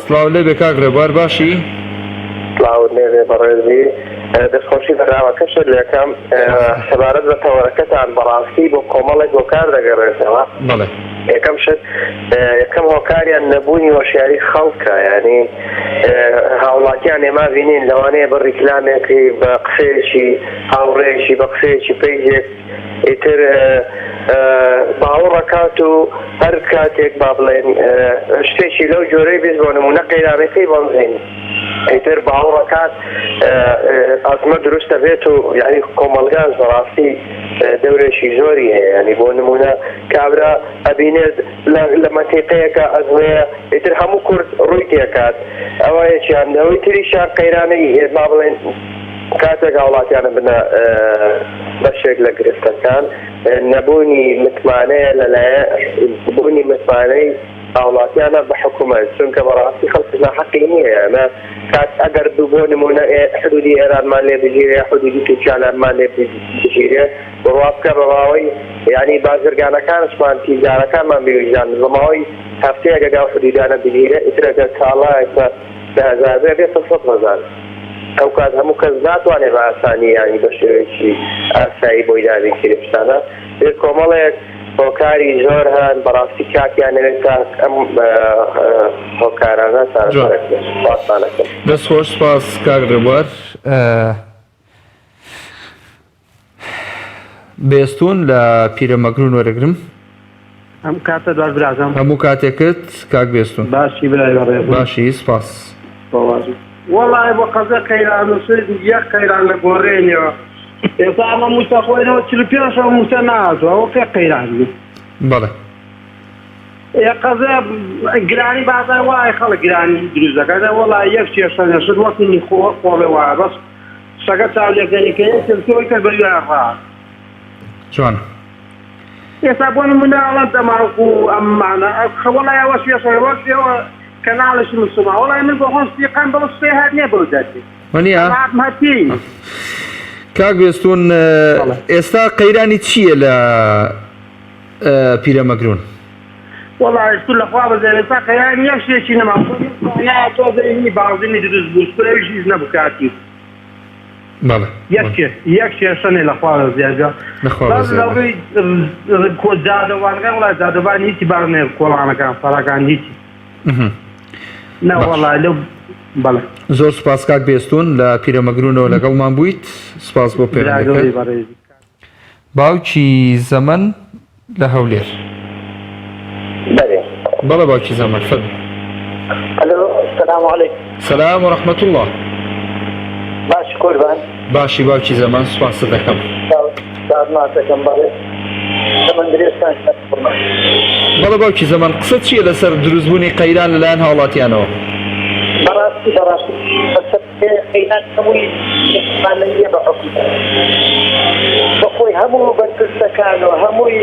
سلااو لێ بێ کاک ڕێبوار باشی سلااو لێ بەڕێزی دەستخۆشی بەراوەکەشت لەکەم سەبارەت بە تەوەرەکەتان بەڕاستی بۆ کۆمەڵێک بۆ کار دەگەڕێتەوە یەکەم شت یەکەم هۆکاریان نەبوونی وەشیاری خەڵکە ینی هاوڵاتیان ئێمە بینین لەوانەیە بە ڕیکلامێکی بە قسەیەکی هاوڕێیەکی بە قسەیەکی پێیجێک ئیتر باوەڕەکات و هەر کاتێک با بڵێن شتێکی لەو جۆرەی بێت بۆ نمونە قەیرانەکەی بەنزین ئیتر باوەڕەکات ئازمە دروستە بێت و یعنی کۆمەلگان بەڕاستی دەورێکی زۆری هەیە ینی بۆ نمونە کابرا ئەبینێت لە مەتیقەیەکە ئەزمەیە ئیتر هەموو کورد ڕووی تێکات ئەوە یەکیان ئەوەی تریشان قەیرانەی با بڵێن کاتێک هاوڵاتیانە بنە بەشێک لە گرفتەکان نەبوونی متمانەیە لەلایە بوونی متمانەی هاوڵاتیانە بە حکوومەت چونکە بەڕاستی خەڵکنا حەقی نییە ئەمە کات ئەگەر دوو بۆ نمونە حدودی ئێرانمان لێ بگیرێ حدودی تورکیانمان لێ بگیرێ بڕوا بکە بەماوەی یعنی بازرگانەکانشمان تیجارەکانمان بێژان بەماوەی هەفتەیەکەگا حدودانە بگیرێ ئیترەگە ساڵایەکە 10,000 بێت 100,000 ئەو کات هەموو کەس ناتوانێت بە ئاسانی ینی بە شێوەیەکی ئاسایی بۆی دابی کریپشتانە بێت کۆمەڵێک هۆکاری زۆر هەن بەڕاستی کاتیانەوێت تا ئەم هۆکارانە سپاسانەکەم دەستخۆش سپاس کاک ڕێبوار بێستون لە پیرەمەگرون وەرەگرم ئەم کاتە دوار برازم هەموو کاتێکت کاک بێستون باشی برای بەڕێز باشی سپاس وەڵای بۆ قەزە قەیران و سوید یەک قەیران لە گۆڕێنەوە ئێستا ئەمە موسە خۆینەوە 45 موسە نازوە ئەوە پێ قەیرانی بەڵێ قەزە گرانی بازار وایە خەڵک گرانی دروست دەکات وەڵای یەک کێشەنە شت وەکی خۆڵێ وایە بەس شەکە چاولێکەکە تۆی کە بەریوان ڕات جوان ئێستا بۆ نمونە ئەڵەن دەماوەکو ئەممانە وەڵای ئەوە شێشەوە وەکیەوە کەناڵش مسلما وەڵای من بۆ خۆم سیقان بەڵ سێ هات نییە بەو دەردی وەنیە هەتی کاک بێستون ئێستا قەیرانی چییە لە پیرەمەگرون وەڵای تو لەخوا بەزێنێستا قەیرانی یەک شتێکی نەما تۆزەینی بازینی دروست بوو سپرەویشیش نەبوو کاتی بەڵێ یەک کێشەنێ لەخوا زیاجە لەڕووی جادەوانەکان وڵای جادەوان هیچی باڕ نێ کۆڵانەکان فەڕەکان هیچی نەوەڵای لەو بەڵێ زۆر سپاس کاک بێستون لە پیرەمەگرونەوە لەگەڵمان بوویت سپاس بۆ پێوەندەکەت باوکی زەمەن لە هەولێر بەڵێ باوکی زەمەن فەرموو السلام علیکم سەلام و ڕەحمەت الله باش قوربان باشی باوکی زەمان سپاس دەکەم دادماتەکەم بەڵێ زەمەن درێژتان بەڵێ باوکی زەمان قسە چییە لەسەر دروستبوونی قەیران لەلایەن هاوڵاتیانەوە بەڕاستی قەیران هەمووی مانەیە بە حکومەت بەخۆی هەموو بەرپرسەکانەوە هەمووی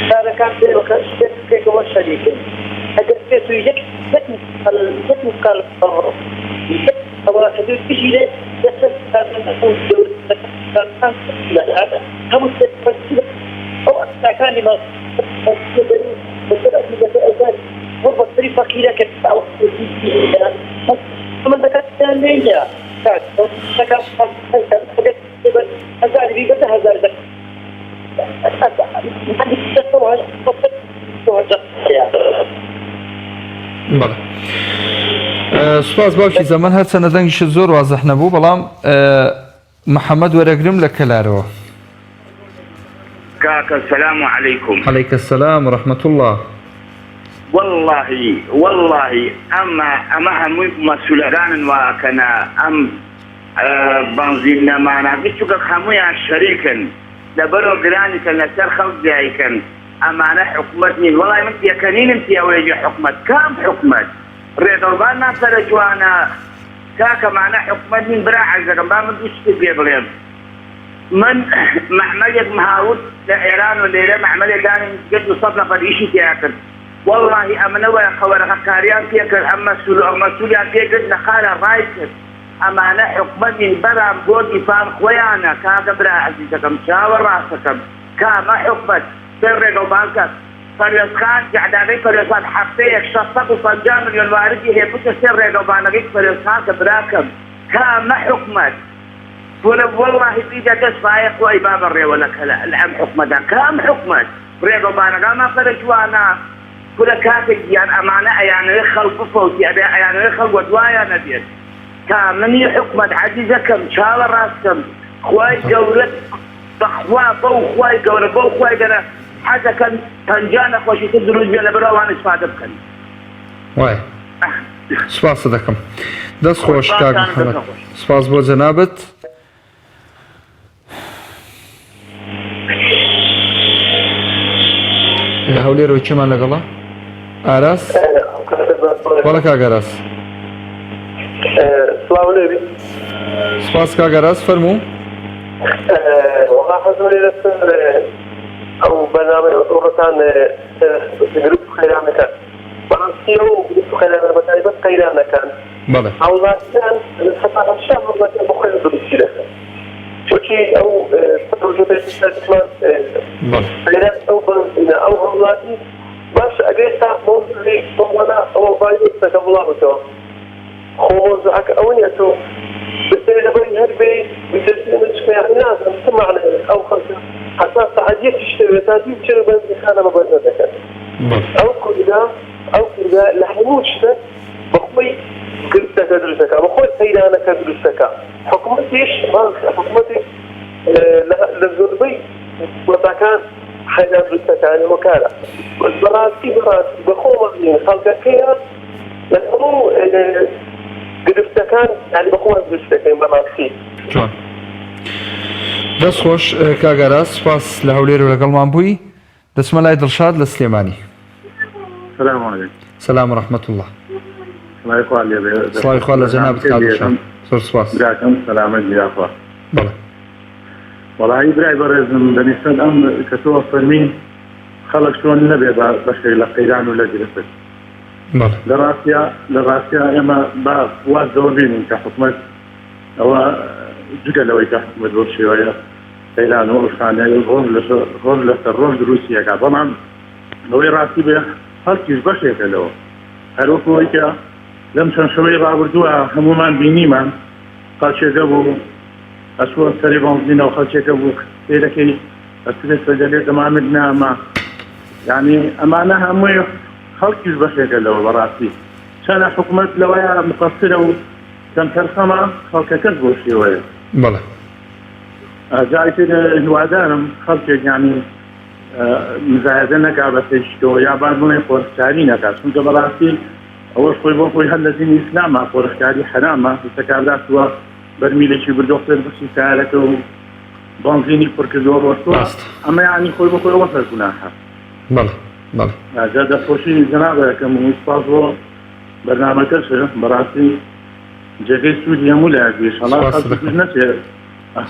کارەکان پێکەوە شەریکن ئەگەر پێت و یەک مسقال ئەوە بژیرێ هەموو ئەو ئەستاکانی بەسەری فەقیرەکە من دەکاتیان لێیە هەزاری بیگەتە هەزار بەڵێ سوپاس باوکی زەمان هەرچەندە دەنگیشت زۆر وازەح نەبوو بەڵام محەممەد وەرەگرم لە کەلارەوە. كاكا السلام عليكم. عليك السلام ورحمة الله. والله أما هم مسؤولان وكنا بنزين معنا بيشوك خمويا شريكا لبرو جراني كان لسر خلق جايكا أمانة حكومتني والله من يكنين انت يا ولدي حكومت كم حكومت ريدوبان ما ترجوانا كاكا معنا حكومتني براعة زكام بامن دوشتي بيبلين من معملية مهاود لإيران والليلة معملية كان قد صبنا فالإشي تياكل والله أمنا ويا خوارق كاريان تياكل أما مسؤوليات تياكل نخالة رايكل أمانة حكومتني برام بودي فان خويانا كاكا برا عزيزكم شاور راسكم كاما حكومت سرقوا بانكت فريس خان جعداني فريسان حقيق شطق وفنجان مليون واردي هي بوتا سرقوا بانكت فريس خان كبراكم كاما حكومت والله بيجا تسفايق وإباب الريولك العم حكمة كام حكمة ريبا بانا ما فرجوانا كل كاتب يعني أمانة يعني يخل قفوتي يعني يخل ودوايا نبيت كامني حكمة عزيزة كم شال راسكم خواي جولة بخوا بو خواي جولة بو خواي جولة حتى كان تنجانا خوشي تدروج بيلا براوان اسفادة بكن واي سپاس دەکەم دەست خۆش کاک محەممەد سپاس بۆ جەنابەت. هەولێرەوە چێمان لەگەڵا ئاراس وەڵە کاگەراس سپاس کاگەراس فەرموو. والله حزوري لسر أو برنامج أورطان جروب خيرانة كان بلانسيو جروب خيرانة بتاعي خيرانة كان بله أو لكن الخطأ الشاب والله بخير بالكده شو شيء أو تروجو بيتشتغل خيرات أو هولاتي باش أجيت تعمل لي طمنا أو بايد تكمل تو خوز عك أونيتو بتسوي لبني هربي بتسوي مش يعني لازم سمعنا أو خلص حتى تعديت تشتري تعديت تشتري بنزين خانة ما بنزين أو كذا لحموش ده بخوي قلت تدرسك بخوي سيدانا كدرسك حكومتيش حكومتي للزربي وطاكان حاجة درسك عن وكالة براسي بخوة من خلقك كيها لأنه گرفتەکان يعني بخۆن گرفتەکەین بەماکسی جوان دەست خۆش کاگەراس سپاس لە هەولێرەوە لەگەڵمان بووی. دەچمە لای دڵشاد لە سلێمانی. سلام علیکم. سلام ورحمة الله. سڵاوی خوا لە جەنابەت کاک دڵشاد زۆر سپاس. براکەم سەلامەت گیراخوا. بەڵێ وەڵاهی برای بەڕێزم بەنسبەت ئەم کە تۆ فەرمین خەڵک چۆن نەبێ بەشێک لە قەیران و لە گرفت لە ڕاستیا ئێمە با وازەوە بینین کە حکومەت ئەوە جگە لەوەی کە حکومەت بۆ شێوەیە قەیران و ئەوشانەیە ڕۆژ لەسەر ڕۆژ دروستیەکە بەڵام لەوەی ڕاستی بێ خەڵکیش بەشێکە لەوە هەروەکەوەی کە لەم چەند شەوەی ڕابردووە هەمومان بینیمان خەڵکێکە بوو ئەسووە سەری بەنزینەوە خەڵکێکە بوو سێرەکەی ئەسوێت سەجەلێ دەمامت نامە یعنی ئەمانە هەمووی خەڵکیش بەشێکە لەوە بەڕاستی چەنە حکومەت لەوەیە مقەسرە و کەم تەرخەمە خەڵکەکەس بۆ شێوەیە. بەڵێ جای تر هیوادارم خەڵکێک یعنی مزایدە نەکا بە پێشتەوە یا با بڵێ خۆرشکاری نەکات چونکە بەڕاستی ئەوەش خۆی بۆ خۆی هەر لە دینی ئیسلامە خۆرشکاری حرامە سەکارداتوە بەرمیلێکی بردۆختر بچی سیارەکە و بەنزینی پڕ کردووە بۆ ئەمە یعنی خۆی بۆ خۆی ئەوە سەر گوناحە. بەڵێ بەڵێ جا دەستخۆشی جەنابەکەم و سپاس بۆ بەرنامەکەش بەڕاستی جێگەی سوودی هەموو لایەک ئینشەڵڵا خەڵک نەچێت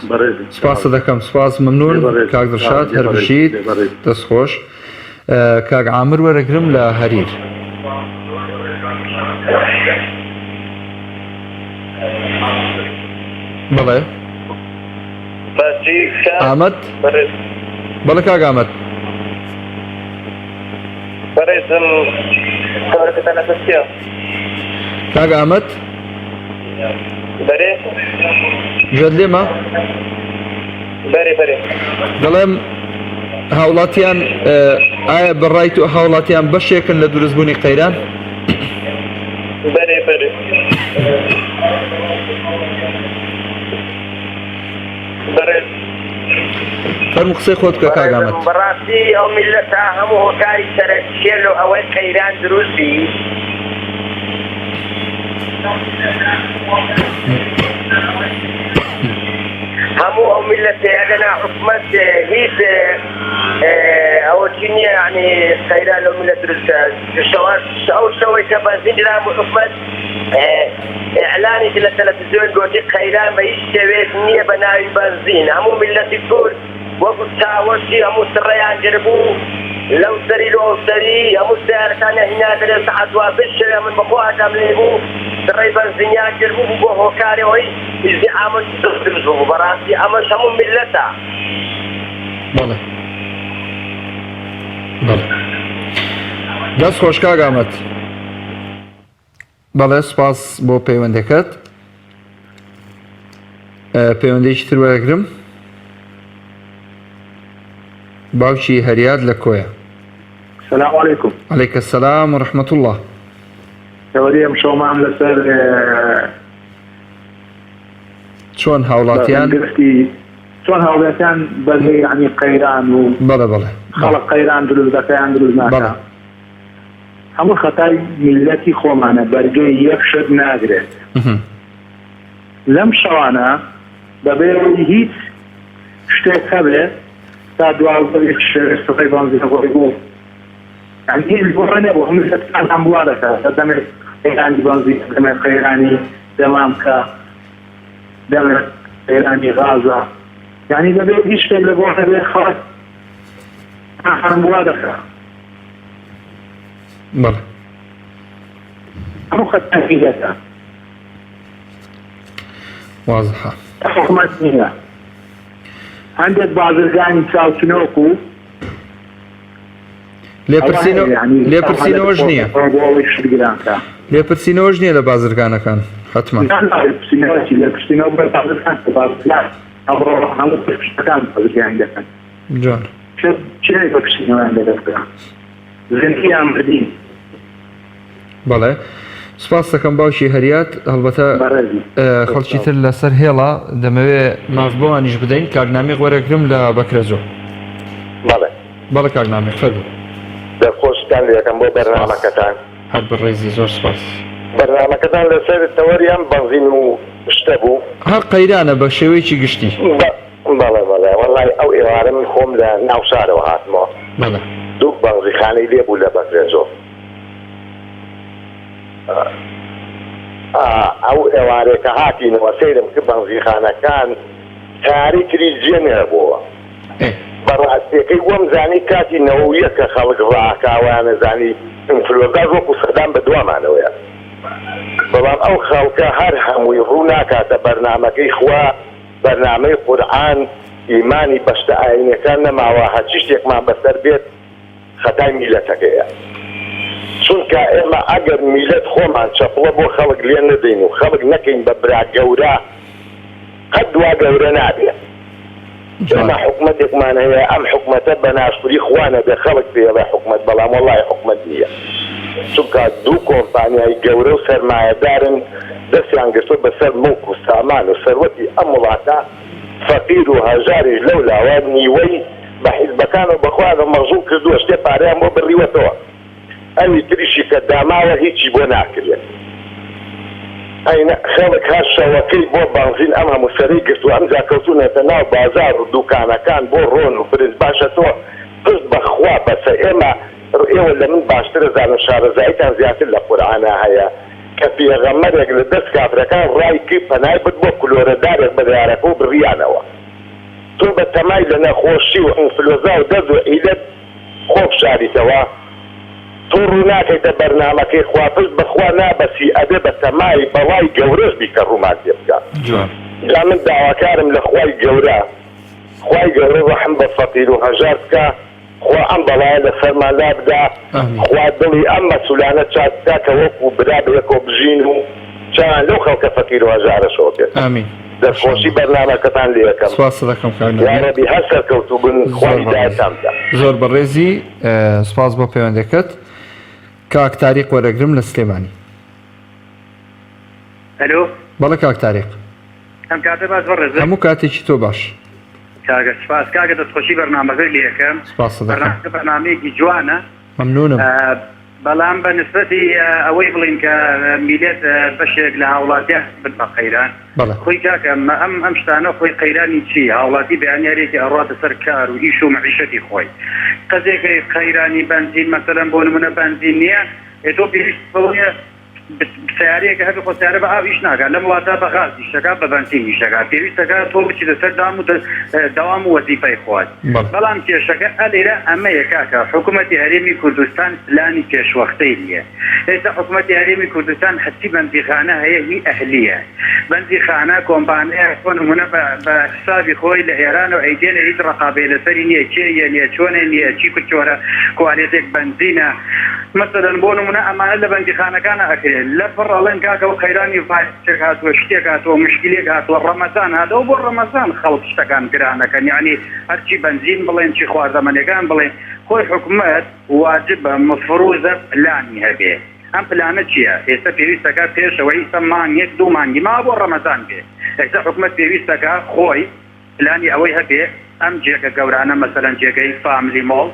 بەڕێز. سپاس دەکەم سپاس مەمنون کاک دڵشاد هەر بەشید دەست خۆش. کاک عامر وەرەگرم لە هەریر. بەڵێ ئامەد بەڵێ کاک ئامەد بەڕێزم کارەکەتان ئەساسیە کاک ئامەد بەرێ گوێت لێمە بەرێ دەڵێم هاوڵاتیان ئایا بەڕای تۆ هاوڵاتیان بەشێکن لە دروستبوونی قەیران؟ بەرێ فەرموو قسەی خۆت بکە کاک ئەحمەد. بەڕاستی ئەو میلەتە هەموو هۆکاری سەرەکیێ لە ئەوەی قەیران دروستی هەموو ئەو میلەتێ ئەگەنا حکومەت هیچ ئەوە چی نییە یعنی قەیران لەو میلەت دروستە ئەو شەوەی کە بەنزین درا بۆ حکومەت ئیعلانی لە تەلەڤیزیۆن گوتی قەیران بە هیچ شێوەیەک نییە بە ناوی بەنزین هەموو میلەتی کورد وەکو چاوەشی هەموو سڕەیان گربوو لەو سەری لەو سەری هەموو سیارەکانە هینا دەرێ سەعات 12 شەوێ من بەخۆ ئاگام لێ بوو سڕەی بەنزینیان گربوو بۆ هۆکارەوەی ئیزدیعامە دروست بوو بەڕاستی ئەمەش هەموو میلەتە. بەڵێ بەڵێ دەست خۆش کاک ئەحمەد. بەڵێ سوپاس بۆ پەیوەندەکەت. پەیوەندێکی تر وەرەگرم. باوکی هەریاد لە کۆیە. السلام عليكم. عليك السلام ورحمة الله. تەوەریەم شۆمان لەسەر چۆن هاوڵاتیان چۆن هاوڵاتیان بەرهێ یعنی قەیران و بەڵێ بەڵێ خەڵق قەیران دروست دەکەیان دروست ناکە. هەموو خەتای میلەتی خۆمانە بەرگەی یەک شت ناگرێت. لەم شەوانە بەبێ هیچ شتێک هەبێت تا 12 سڕەی بەنزینەخۆی بوو یعنی هیچ بۆڕە نەبوو هەموو شتەکان هەم وا دەکات دەمێت قەیرانی بەنزین دەمێت قەیرانی دەمامکە دەمێت قەیرانی غازە یعنی بەبێ هیچ شتێک لە بۆ هەبێت خەڵک هەم وا دەکات. بەڵێ هەموو خەتای میلەتە وازحە حکومەت نییە. هەندێک بازرگانی چاوچنۆک و لێپرسینەوەش نییە لێپرسینەوەش نییە لە بازرگانەکان حتما جوان بەڵێ سپاس دەکەم باوکی هەریاد. هەڵبەتە خەڵکی تر لەسەر هێڵا دەمەوێت ماف بۆوانیش بدەین. کاگنامێک وەرەگرم لە بەکرەزۆ. بەڵێ کاگنامێک فەرموو. دەخۆشتان لێکەم بۆ بەرنامەکەتان. هەر بەڕێزی زۆر سپاس. بەرنامەکەتان لەسەر تەوەریان بەنزین و شتە بوو هەر قەیرانە بە شێوەیەکی گشتی. بەڵێ بەڵێ وەڵای ئەو ئێوارە من خۆم لە ناو شارەوە هاتمەوە. بەڵێ دوو بەنزیخانەی لێ بوو لە بەکرێزۆ. ئەو ئێوارێکە هاتینەوە سەیرم کرد بەنزیخانەکان تاریکری جێنێ بووە. بەڕاستیەکەی وەم زانی کاتی نەوەویە کە خەڵک ڕاکاوانە زانی ئینفلۆنزا وەکو سەدان بە دوامانەوەیە. بەڵام ئەو خەڵکە هەر هەمووی ڕوو ناکاتە بەرنامەکەی خوا بەرنامەی قورئان ئیمانی بەشتە ئاینەکان نەماوە هەرچی شتێکمان بەسەر بێت خەتای میلەتەکەیە. چونکە ئێمە ئەگەر میلەت خۆمان چەپڵە بۆ خەڵک لێ نەدەین و خەڵک نەکەین بە برا گەورە قەت دوا گەورە نابێت. ئێمە حکومەتێکمان هەیە ئەم حکومەتە بە ناشکوری خوانە بێ خەڵک پێڵێ حکومەت بەڵام وەڵای حکومەت نییە. چونکە دوو کۆمپانیای گەورە و سەرمایەدارن دەستیان گرتووە بەسەر مڵک و سامان و سەروەتی ئەم وڵاتە فەقیر و هەژاریش لەو لاوە نیوەی بە حیزبەکان و بەخوانە مەغزوو کردووە شتێ پارەیان بۆ بڕیوەتەوە. ئەوی تریشی کە داماوە هیچی بۆ ناکرێت. خەڵک هەر شەوەکەی بۆ بەنزین ئەم هەموو سەرەی گرتووە ئەمجا کەوتونەتە ناو بازار و دوکانەکان بۆ ڕۆن و برنج باشە تۆ پشت بەخوا بەسە ئێمە ئێوە لە من باشترە زانە شارەزاییتان زیاتر لە قورئانە هەیە کە پێغەمبەرێک لە دەست کافرەکان ڕای کرد پەنای بد بۆ کلۆرەدارێک بە دیارەکە و بڕیانەوە. تۆ بە تەمای لە نەخۆشی و ئینفلۆنزا و دەرد و عیلەت خۆ بشاریتەوە تۆ ڕوو ناکەیتە بەرنامەکەی خوا پشت بەخوا نابەسی ئەبێ بە تەمای بەڵای گەورەش بیکە ڕوومان پێ بکات. جا من داواکارم لە خوای گەورە خوای گەورە ڕەحم بە فەقیر و هەژار بکە خوا ئەم بەڵایە لە سەرماندا بدا خوا دڵی ئەم مەسوولانە چاک بکات کە وەکو برا بەیەکۆ بژین و چاوان لەو خەڵکە فەقیر و هەژارەشەوە بێت. دەستخۆشی بەرنامەکەتان لێ یەکەم. سپاس دەکەم یا رەبی هەر سەرکەوتوو بن خوا هیدایەتتان بدات. زۆر بەڕێزی سپاس بۆ پەیوەندەکەت. کاک تاریق وەرەگرم لە سلێمانی. الو بەڵێ کاک تاریق ئەم کاتە باز بەڕێز هەموو کاتێکی تۆ باش کاگە سپاس کاگە دەستخۆشی بەرنامەکەی لێ یەکەم سپاس دەکەم بەرنامەیەکی جوانە مەمنونم بەڵام بە نسبەتی ئەوەی بڵین کە میلێت بەشێک لە هاوڵاتیان بن بە قەیران خۆی کاکە ئەم شتانە خۆی قەیرانی چی هاوڵاتی بەیانیارێکی ئەڕاتە سەر کار و ئیش و معیشەتی خۆی قەزێکی قەیرانی بنزین مەسەلەن بۆ نمونە بنزین نییە تۆ پێویست بڵێ سیارەیەکە هەبێ خۆ سیارە بە ئاو ئیش ناکات لەم وڵاتە بە غاز ئیشەکە بە بنزین ئیشەکە پێویستەکە تۆ بچیتە سەر داوام و وەزیفەی خۆت بەڵام کێشەکە ئەلێرە ئەمەیە کاکە حکوومەتی هەرێمی کوردستان پلانی پێشوەختەی نییە ئێستا حکوومەتی هەرێمی کوردستان هەچی بەنزیخانە هەیە هی ئەهلیە بەنزیخانە کۆمپانیا خۆ نمونە بە حسابی خۆی لە ئێران و ئەیدێنە هیچ ڕقابەی لەسەری نییە کێیە نییە چۆنێ نییە چی کوچۆرە کوالێتێک بنزینە مثلەن بۆ نمونە ئەمانە لە بەنزیخانەکانە ئەکرێت لە پڕەڵێن کاکە و خەیرانی ڤایرۆسێک هاتووە شتێک هاتووە مشکلێک هاتووە ڕەمەزان هاتەوە بۆ ڕەمەزان خەڵک شتەکان گرانەکەن یعنی هەرچی بنزین بڵێن چی خواردەمەنەکان بڵێن خۆی حکوومەت واجبە مفروزە پلانی هەبێ ئەم پلانە چییە ئێستا پێویستەکە پێشەوەی ئێستا مانگێک دوو مانگی ما بۆ ڕەمەزان بێ ئێستا حکوومەت پێویستەکە خۆی پلانی ئەوەی هەبێ ئەم جێگە گەورانە مەسەلەن جێگەی فاملی مۆڵ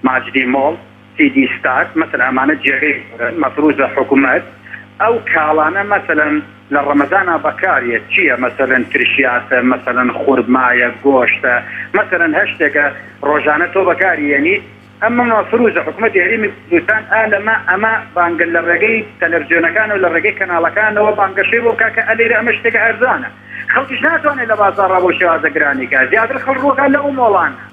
ماجدی مۆڵ سیدی ستار مثلا ئەمانە جێگەی مەفروزە حکوومەت ئەو کاڵانە مەسەلەن لە ڕەمەزانە بەکارێت چییە مەسەلەن ترشیاتە مەسەلەن خورمایە گۆشتە مەسەلەن هەشتێکە ڕۆژانە تۆ بەکارێنی ئەمە مەفروزە حکوومەتی هەرێمی کوردستان ئالەمە ئەمە بانگە لە ڕێگەی تەلەڤیزیۆنەکان و لە ڕێگەی کەناڵەکانەوە بانگەشەی بۆ کاکە ئەلێرە ئەمە شتێکە ئەرزانە خەڵکیش ناتوانێت لە بازاڕا بۆ شێوازە گرانیکە زیاتر خەڵک لە ئەو مۆڵانە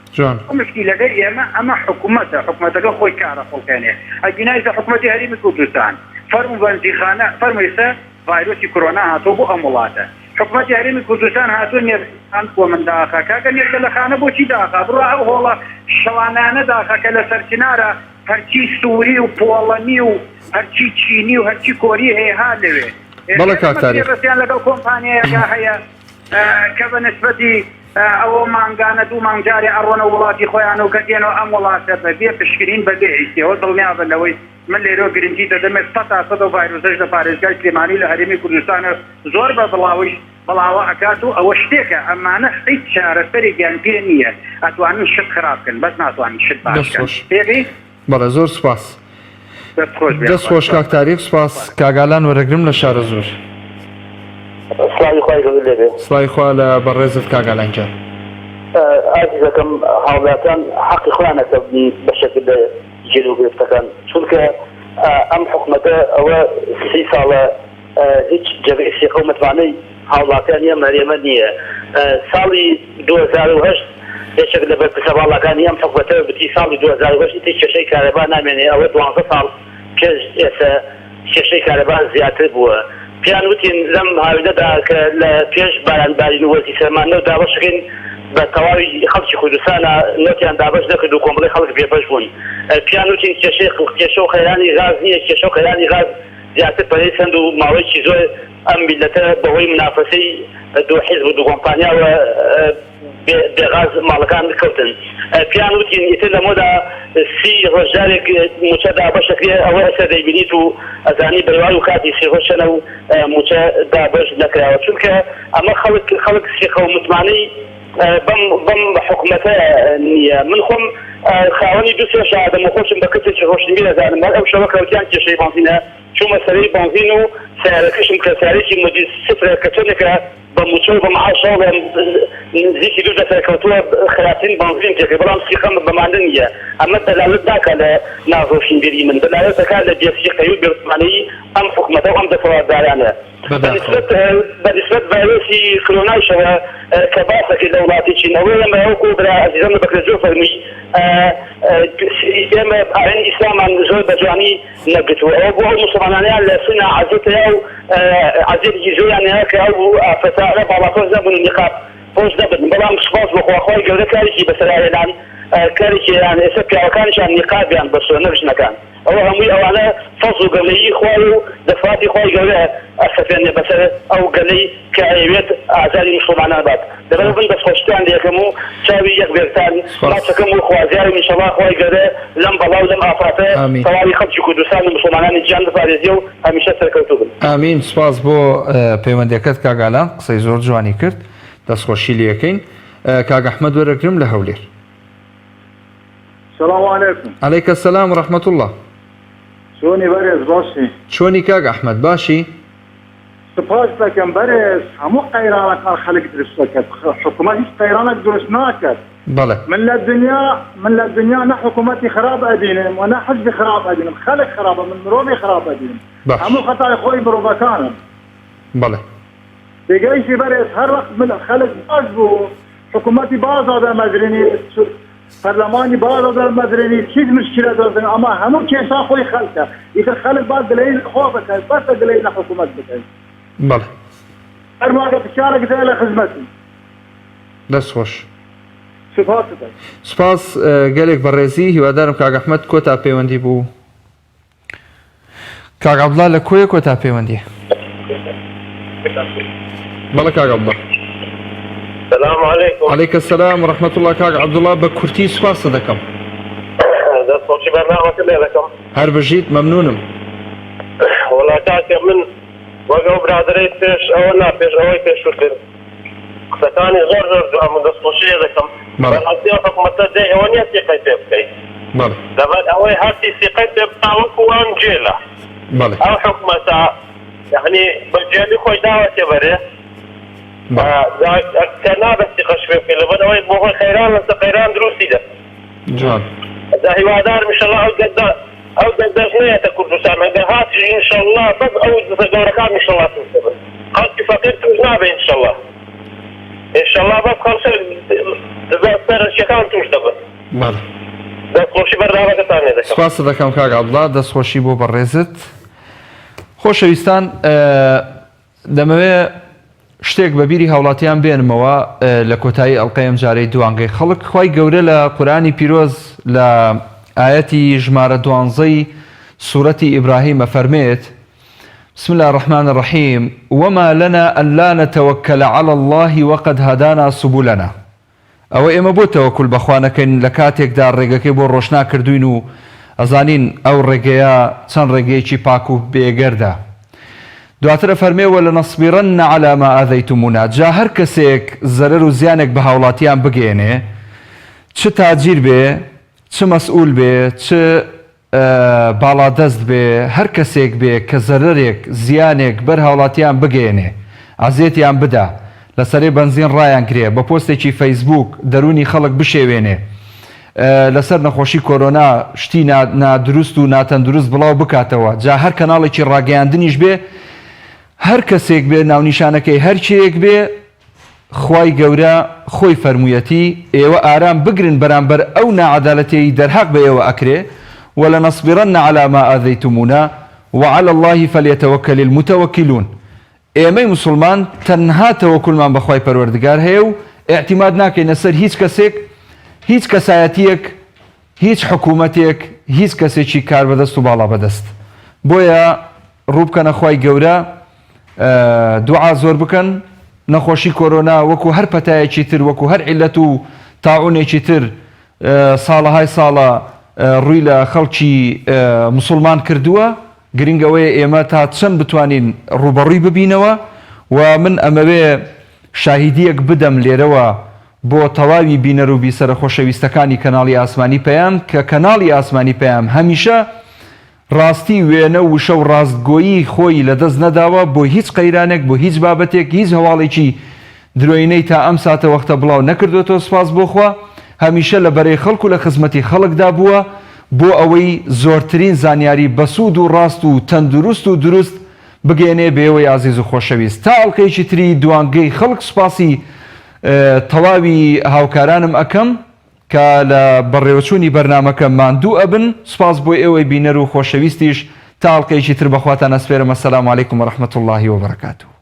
مشکلەکەی ئێمە ئەمە حکوومەتە حکوومەتەکە خۆی کارە خۆڵکێنێ ئەگینایزە حکوومەتی هەرێمی کوردستان فەرمو بەنزیخانە فەرموویستە ڤایرۆسی کۆرۆنا هاتۆ بۆ ئەم وڵاتە حکوومەتی هەرێمی کوردستان هاتووە نێران کۆ من داخە کاکە نێرگە لە خانە بۆچی داخە بڕە ئەو هۆڵە شەوانانە داخەکە لە سەرچنارە هەرچی سووری و پۆڵەنی و هەرچی چینی و هەرچی کۆری هەیە ها لەوێ بەڵێ کاک تاریق ڕستیان لەگەڵ کۆمپانیایەکە هەیە کە بە نسبەتی ئەوە مانگانە دوو مانگجارێ ئەڕۆنە وڵاتی خۆیان و کەدێنەوە ئەم وڵاتە بەبێ پشکنین بەبێ ئیسیەوە دڵنیا بن لەوەی من لێرە گرنگی دەدەمێت 100% ڤایرۆسەش لە پارێزگای سلێمانی لە هەرێمی کوردستانە زۆر بە بڵاویش بڵاوە ئەکات و ئەوە شتێکە ئەمانە هیچ چارەسەرێکیان پێ نییە ئەتوانن شت خراپکەن بەس ناتوانین شت باشکەن بەڵێ زۆر سوپاس دەست خۆش کاک تاریق سوپاس کاگالان وەرەگرم لە شارە زۆر سڵاوی خوا لە بەڕێزت کاگالانجان ئازیزەکەم هاوڵاتیان حەقی خۆیانەکە بەشەکل جێلوگرفتەکان چونکە ئەم حکوومەتە ئەوە 30 ساڵە هیچ جێگەی سێقە و متوانەی هاوڵاتیان نیە مەرێمە نییە ساڵی 2008 هێچێک لە بەرپرسەواڵەکانی ئەم حکوومەتە بتی ساڵی 2008 هیچ کێشەی کارەبا نامێنێ ئەوە 12 ساڵ پێش ئێستا کێشەی کارەبا زیاتر بووە پیان وتین لەم هاوینەدا کە لە پێش بارانبارین و وەرزی سەرمانە و دابەشەکەین بە تەواوی خەڵکی کوردستانە نۆتیان دابەش نەکرد و کۆمەڵی خەڵک بێبەش بوون پیان وتین کێشە و خەیرانی غاز نییە کێشە و خەیرانی غاز زیاتر پەرەیسەند و ماوەیەکی زۆر ئەم میلەتە بەهۆی منافەسەی دوو حیزب و دوو کۆمپانیاوە بێغاز ماڵەکان کەوتن پیان وتین ئیتر لەمەدا 30 ڕۆژارێک موچە دابەشەکرێ ئەوە ئەسەر دەیبینیت و ئەزانی بەروای و کاتی سێڕۆژەنە و موچە دابەش نەکراوە چونکە ئەمە خەڵک سێخە و متمانەی بەم حکوومەتە نییە من خۆم خاوەنی دوسێ شادەمە خۆشم بە کەسێکی ڕۆشنبی دەزانم هەر ئەو شەوە کەوتیان کێشەی بانزینە چوومە سەرەی بانزین و سیارەکەشم کە سیارێکی مۆدیل سفرە کە چۆنێکە بە موچە و بە مەعاشەوە زیکی دوو دەسەرکەوتووە خراپترین بانزین تێکە بەڵام سیخەم بەماندن نییە ئەمە دەلالت داکە لە ناڕۆشنبیری من دەلالت دەکات لە بێسیقەی و بێعوتمانەیی ئەم حکوومەتە و ئەم دەسەڵاتدارانە بەنسبەت ڤایرۆسی کۆرۆنایشەوە کە باسەکەی لە وڵاتی چینەوەی ئەمە ئەوکو برا ئەزیزەم بەکرێ زۆر فەرمی ئێمە ئاین ئیسلامان زۆر بەجوانی نەگرتووە ئەوە بۆ ئەو مسلمانانیان لە سنە عەزێتەیە و عەزێتی زۆریان هەیە کە ئەو ئافرەتانە باڵاتۆز نەبن و نیقاب پۆش دەبن بەڵام سوپاس بەخوا خوای گەورە کارێکی بەسەرهێنان کارێکی ئێستا پیاوەکانیشان نیقابیان بەسوە نەبژنەکان ئەوە هەمووی ئەوانە فەز و گەلەیی خوای و دەفاتی خوای گەورە ئەسەفێنێ بەسەر ئەو گەلەی کە ئەوێت ئازاری مسلمانان بات دەبێت بن دەستخۆشتیان لێکەم و چاوی یەک بێتان ماچەکەم و خوازیار و ئینشەڵڵا خوای گەورە لەم بەڵاو لەم ئافاتە تەواوی خەڵکی کوردستان و مسلمانانی گیان بپارێزیە و هەمیشە سەرکەوتوو بن. ئامین. سپاس بۆ پەیوەندیەکەت کاگالان، قسەی زۆر جوانی کرد، دەستخۆشی لێەکەین. کاک ئەحمەد وەرەگرم لە هەولێر. سلام علیکم. عەلەیکە سەلام و ڕەحمەت الله. چۆنی بەرێز باشی؟ چۆنی کاک ئەحمەد باشی؟ سپاس دەکەم بەرێز هەموو قەیرانەکان خەڵک دروست دەکات، حکوومەت هیچ قەیرانێک دروست ناکات. بەڵێ. من لە دنیا نە حکوومەتی خراپ ئەبینم و نە حزبی خراپ ئەبینم، خەڵک خراپە، من مرۆڤی خراپ ئەبینم. هەموو خەتای خۆی مرۆڤەکانن. بەڵێ. بێگەیشتی بەرێز هەر وەخت من خەڵک باش بوو، حکوومەتی باز ئادەمەدرێنی، پەرلەمانی باز ئادەمەدرێنی، هیچ مشکلە دەردن، ئەما هەموو کێشا خۆی خەڵکە. ئیتر خەڵک باز دلەی خۆ بکەن، بەسە دلەی لە حکوومەت بکەن. بەڵێ. هەر ماگە فشارێک دێ لە خزمەتی. دەستخۆش. سپاس گەلێک بەڕێزی، هیوادارم کاک ئەحمەد کۆتا پەیوەندی بوو. کاک عەبدوڵڵا لە کۆیە کۆتا پەیوەندیە؟ بەڵێ کاک عەبدوڵڵا. السلام عليكم. وعليكم السلام ورحمة الله. كاك عبد الله بكورتي سپاس دەکەم. دەستخۆشی بەرنامەکە لێ دەکەم. هەر بژیت مەمنونم. وەڵا کاکە من وەک ئەو برادرەی پێش ئەوە پێش ئەوەی پێشووتر قسەکانی زۆر جوان و دەستخۆشی لێ دەکەم. بەڕاستی ئەو حکوومەتە دێ ئەوە نییە سیقەی پێ بکەیت. لەبەر ئەوەی هەرچی سیقەی پێ بکا وەکو وان جێلە. ئەو حکوومەتە یعنی بەجێلی خۆی داوەتێ بەرێ کە نابەستی قەش پێ بکەیت لەبەر ئەوەی بۆ خۆی خەیران لەسە قەیران دروستی دە. ئەدا هیوادارم ئینشەڵڵا ئەو دەژنێتە کوردستان ئەگەر هاتیش ئینشەڵڵا بەس ئەو گەورەکان ئینشەڵڵا توش دەبن. خەڵکی فەقیر توش نابێ ئینشەڵڵا. ئینشەڵڵا بەس خەڵکی سەرنجەکان توش دەبن. دەستخۆشی بەردامەکەتان لێ دەکەم. سپاس دەکەم کاک عەبدوڵڵا، دەستخۆشی بۆ بەڕێزت. خۆشەویستان، دەمەوێت شتێک بەبیری هاوڵاتیان بێنمەوە لە کۆتایی ئەڵقەی ئەم جارەی دوانگەی خەڵک. خوای گەورە لە قورئانی پیرۆز لە ئایەتی ژمارە 12 سوورەتی ئیبراهیم ئەفەرمێت: بسم الله الرحمن الرحيم وما لنا ألا نتوكل على الله وقد هدانا سبلنا. ئەوە ئێمە بۆ تەوەکول بەخوا نەکەین لە کاتێکدا ڕێگەکەی بۆ ڕۆشنا کردوین و ئەزانین ئەو ڕێگەیە چەند ڕێگەیەکی پاک و بێگەردە. دواتر فەرمێوە لەنەصبرن على ما ئاذەیتمونا. جا هەر کەسێک زەرەر و زیانێک بە هاوڵاتیان بگێنێ، چ تاجیر بێ، چ مەسئول بێ، چ باڵادەست بێ، هەر کەسێک بێ کە زەرەرێک زیانێک بەر هاوڵاتیان بگێنێ، ئازێتیان بدا، لەسەرێ بەنزین ڕایان کرێ، بە پۆستێکی فەیسبوک دەرونی خەڵک بشێوێنێ، لەسەر نەخۆشی کۆرۆنا شتی نادروست و ناتەندروست بڵاو بکاتەوە، جا هەر کەناڵێکی ڕاگەیاندنیش بێ، هەر کەسێک بێ ناونیشانەکەی هەرچیەک بێ، خوای گەورە خۆی فەرموویەتی ئێوە ئارام بگرن بەرامبەر ئەو ناعەدالەتەی دەرهەق بە ئێوە ئەکرێ، وەلەنەصبرن على ما ئاذەیتمونا وعلى الله فليتوكل المتوكلون. ئێمەی مسلمان تەنها تەوەکولمان بەخوای پەروەردگار هەیە و ئێعتیماد ناکەینە سەر هیچ کەسێک، هیچ کەسایەتیەک، هیچ حکوومەتێک، هیچ کەسێکی کار بەدەست و باڵا بەدەست. بۆیە ڕووبکەنە خوای گەورە، دوعا زۆر بکەن، نەخۆشی کۆرۆنا وەکو هەر پەتایەکی تر، وەکو هەر عیلەت و تاعونێکی تر ساڵەهای ساڵە ڕووی لە خەڵکی مسلمان کردووە. گرنگەوەی ئێمە تا چەند بتوانین ڕوبەڕووی ببینەوە و من ئەمەوێ شاهیدیەک بدەم لێرەوە بۆ تەواوی بینەر و بیسەرە خۆشەویستەکانی کەناڵی ئاسمانی پەیام کە کەناڵی ئاسمانی پەیام هەمیشە ڕاستی وێنە وشە و ڕاستگۆیی خۆی لەدەست نەداوە بۆ هیچ قەیرانێک، بۆ هیچ بابەتێک، هیچ هەواڵێکی درۆینەی تا ئەم ساتە وەختە بڵاو نەکردوێتەوە. سپاس بۆخوا هەمیشە لە بەرەی خەڵک و لە خزمەتی خەڵکدا بووە بۆ ئەوەی زۆرترین زانیاری بەسوود و ڕاست و تەندروست و دروست بگەێنێ بێەوەی ئازیز و خۆشەویست. تا ئەڵقەیەکی تری دوانگەی خەڵک سوپاسی تەواوی هاوکارانم ئەەکەم کە لە بەڕێوەچوونی بەرنامەکە ماندوو ئەبن. سپاس بۆ ئێوەی بینەر و خۆشەویستیش. تا ئەڵقەیەکی تر بەخواتان ئەسپێرم. ئەسەلام عەلەیکوم وەڕەحمەتوڵڵاهی وبەرەکاتوه.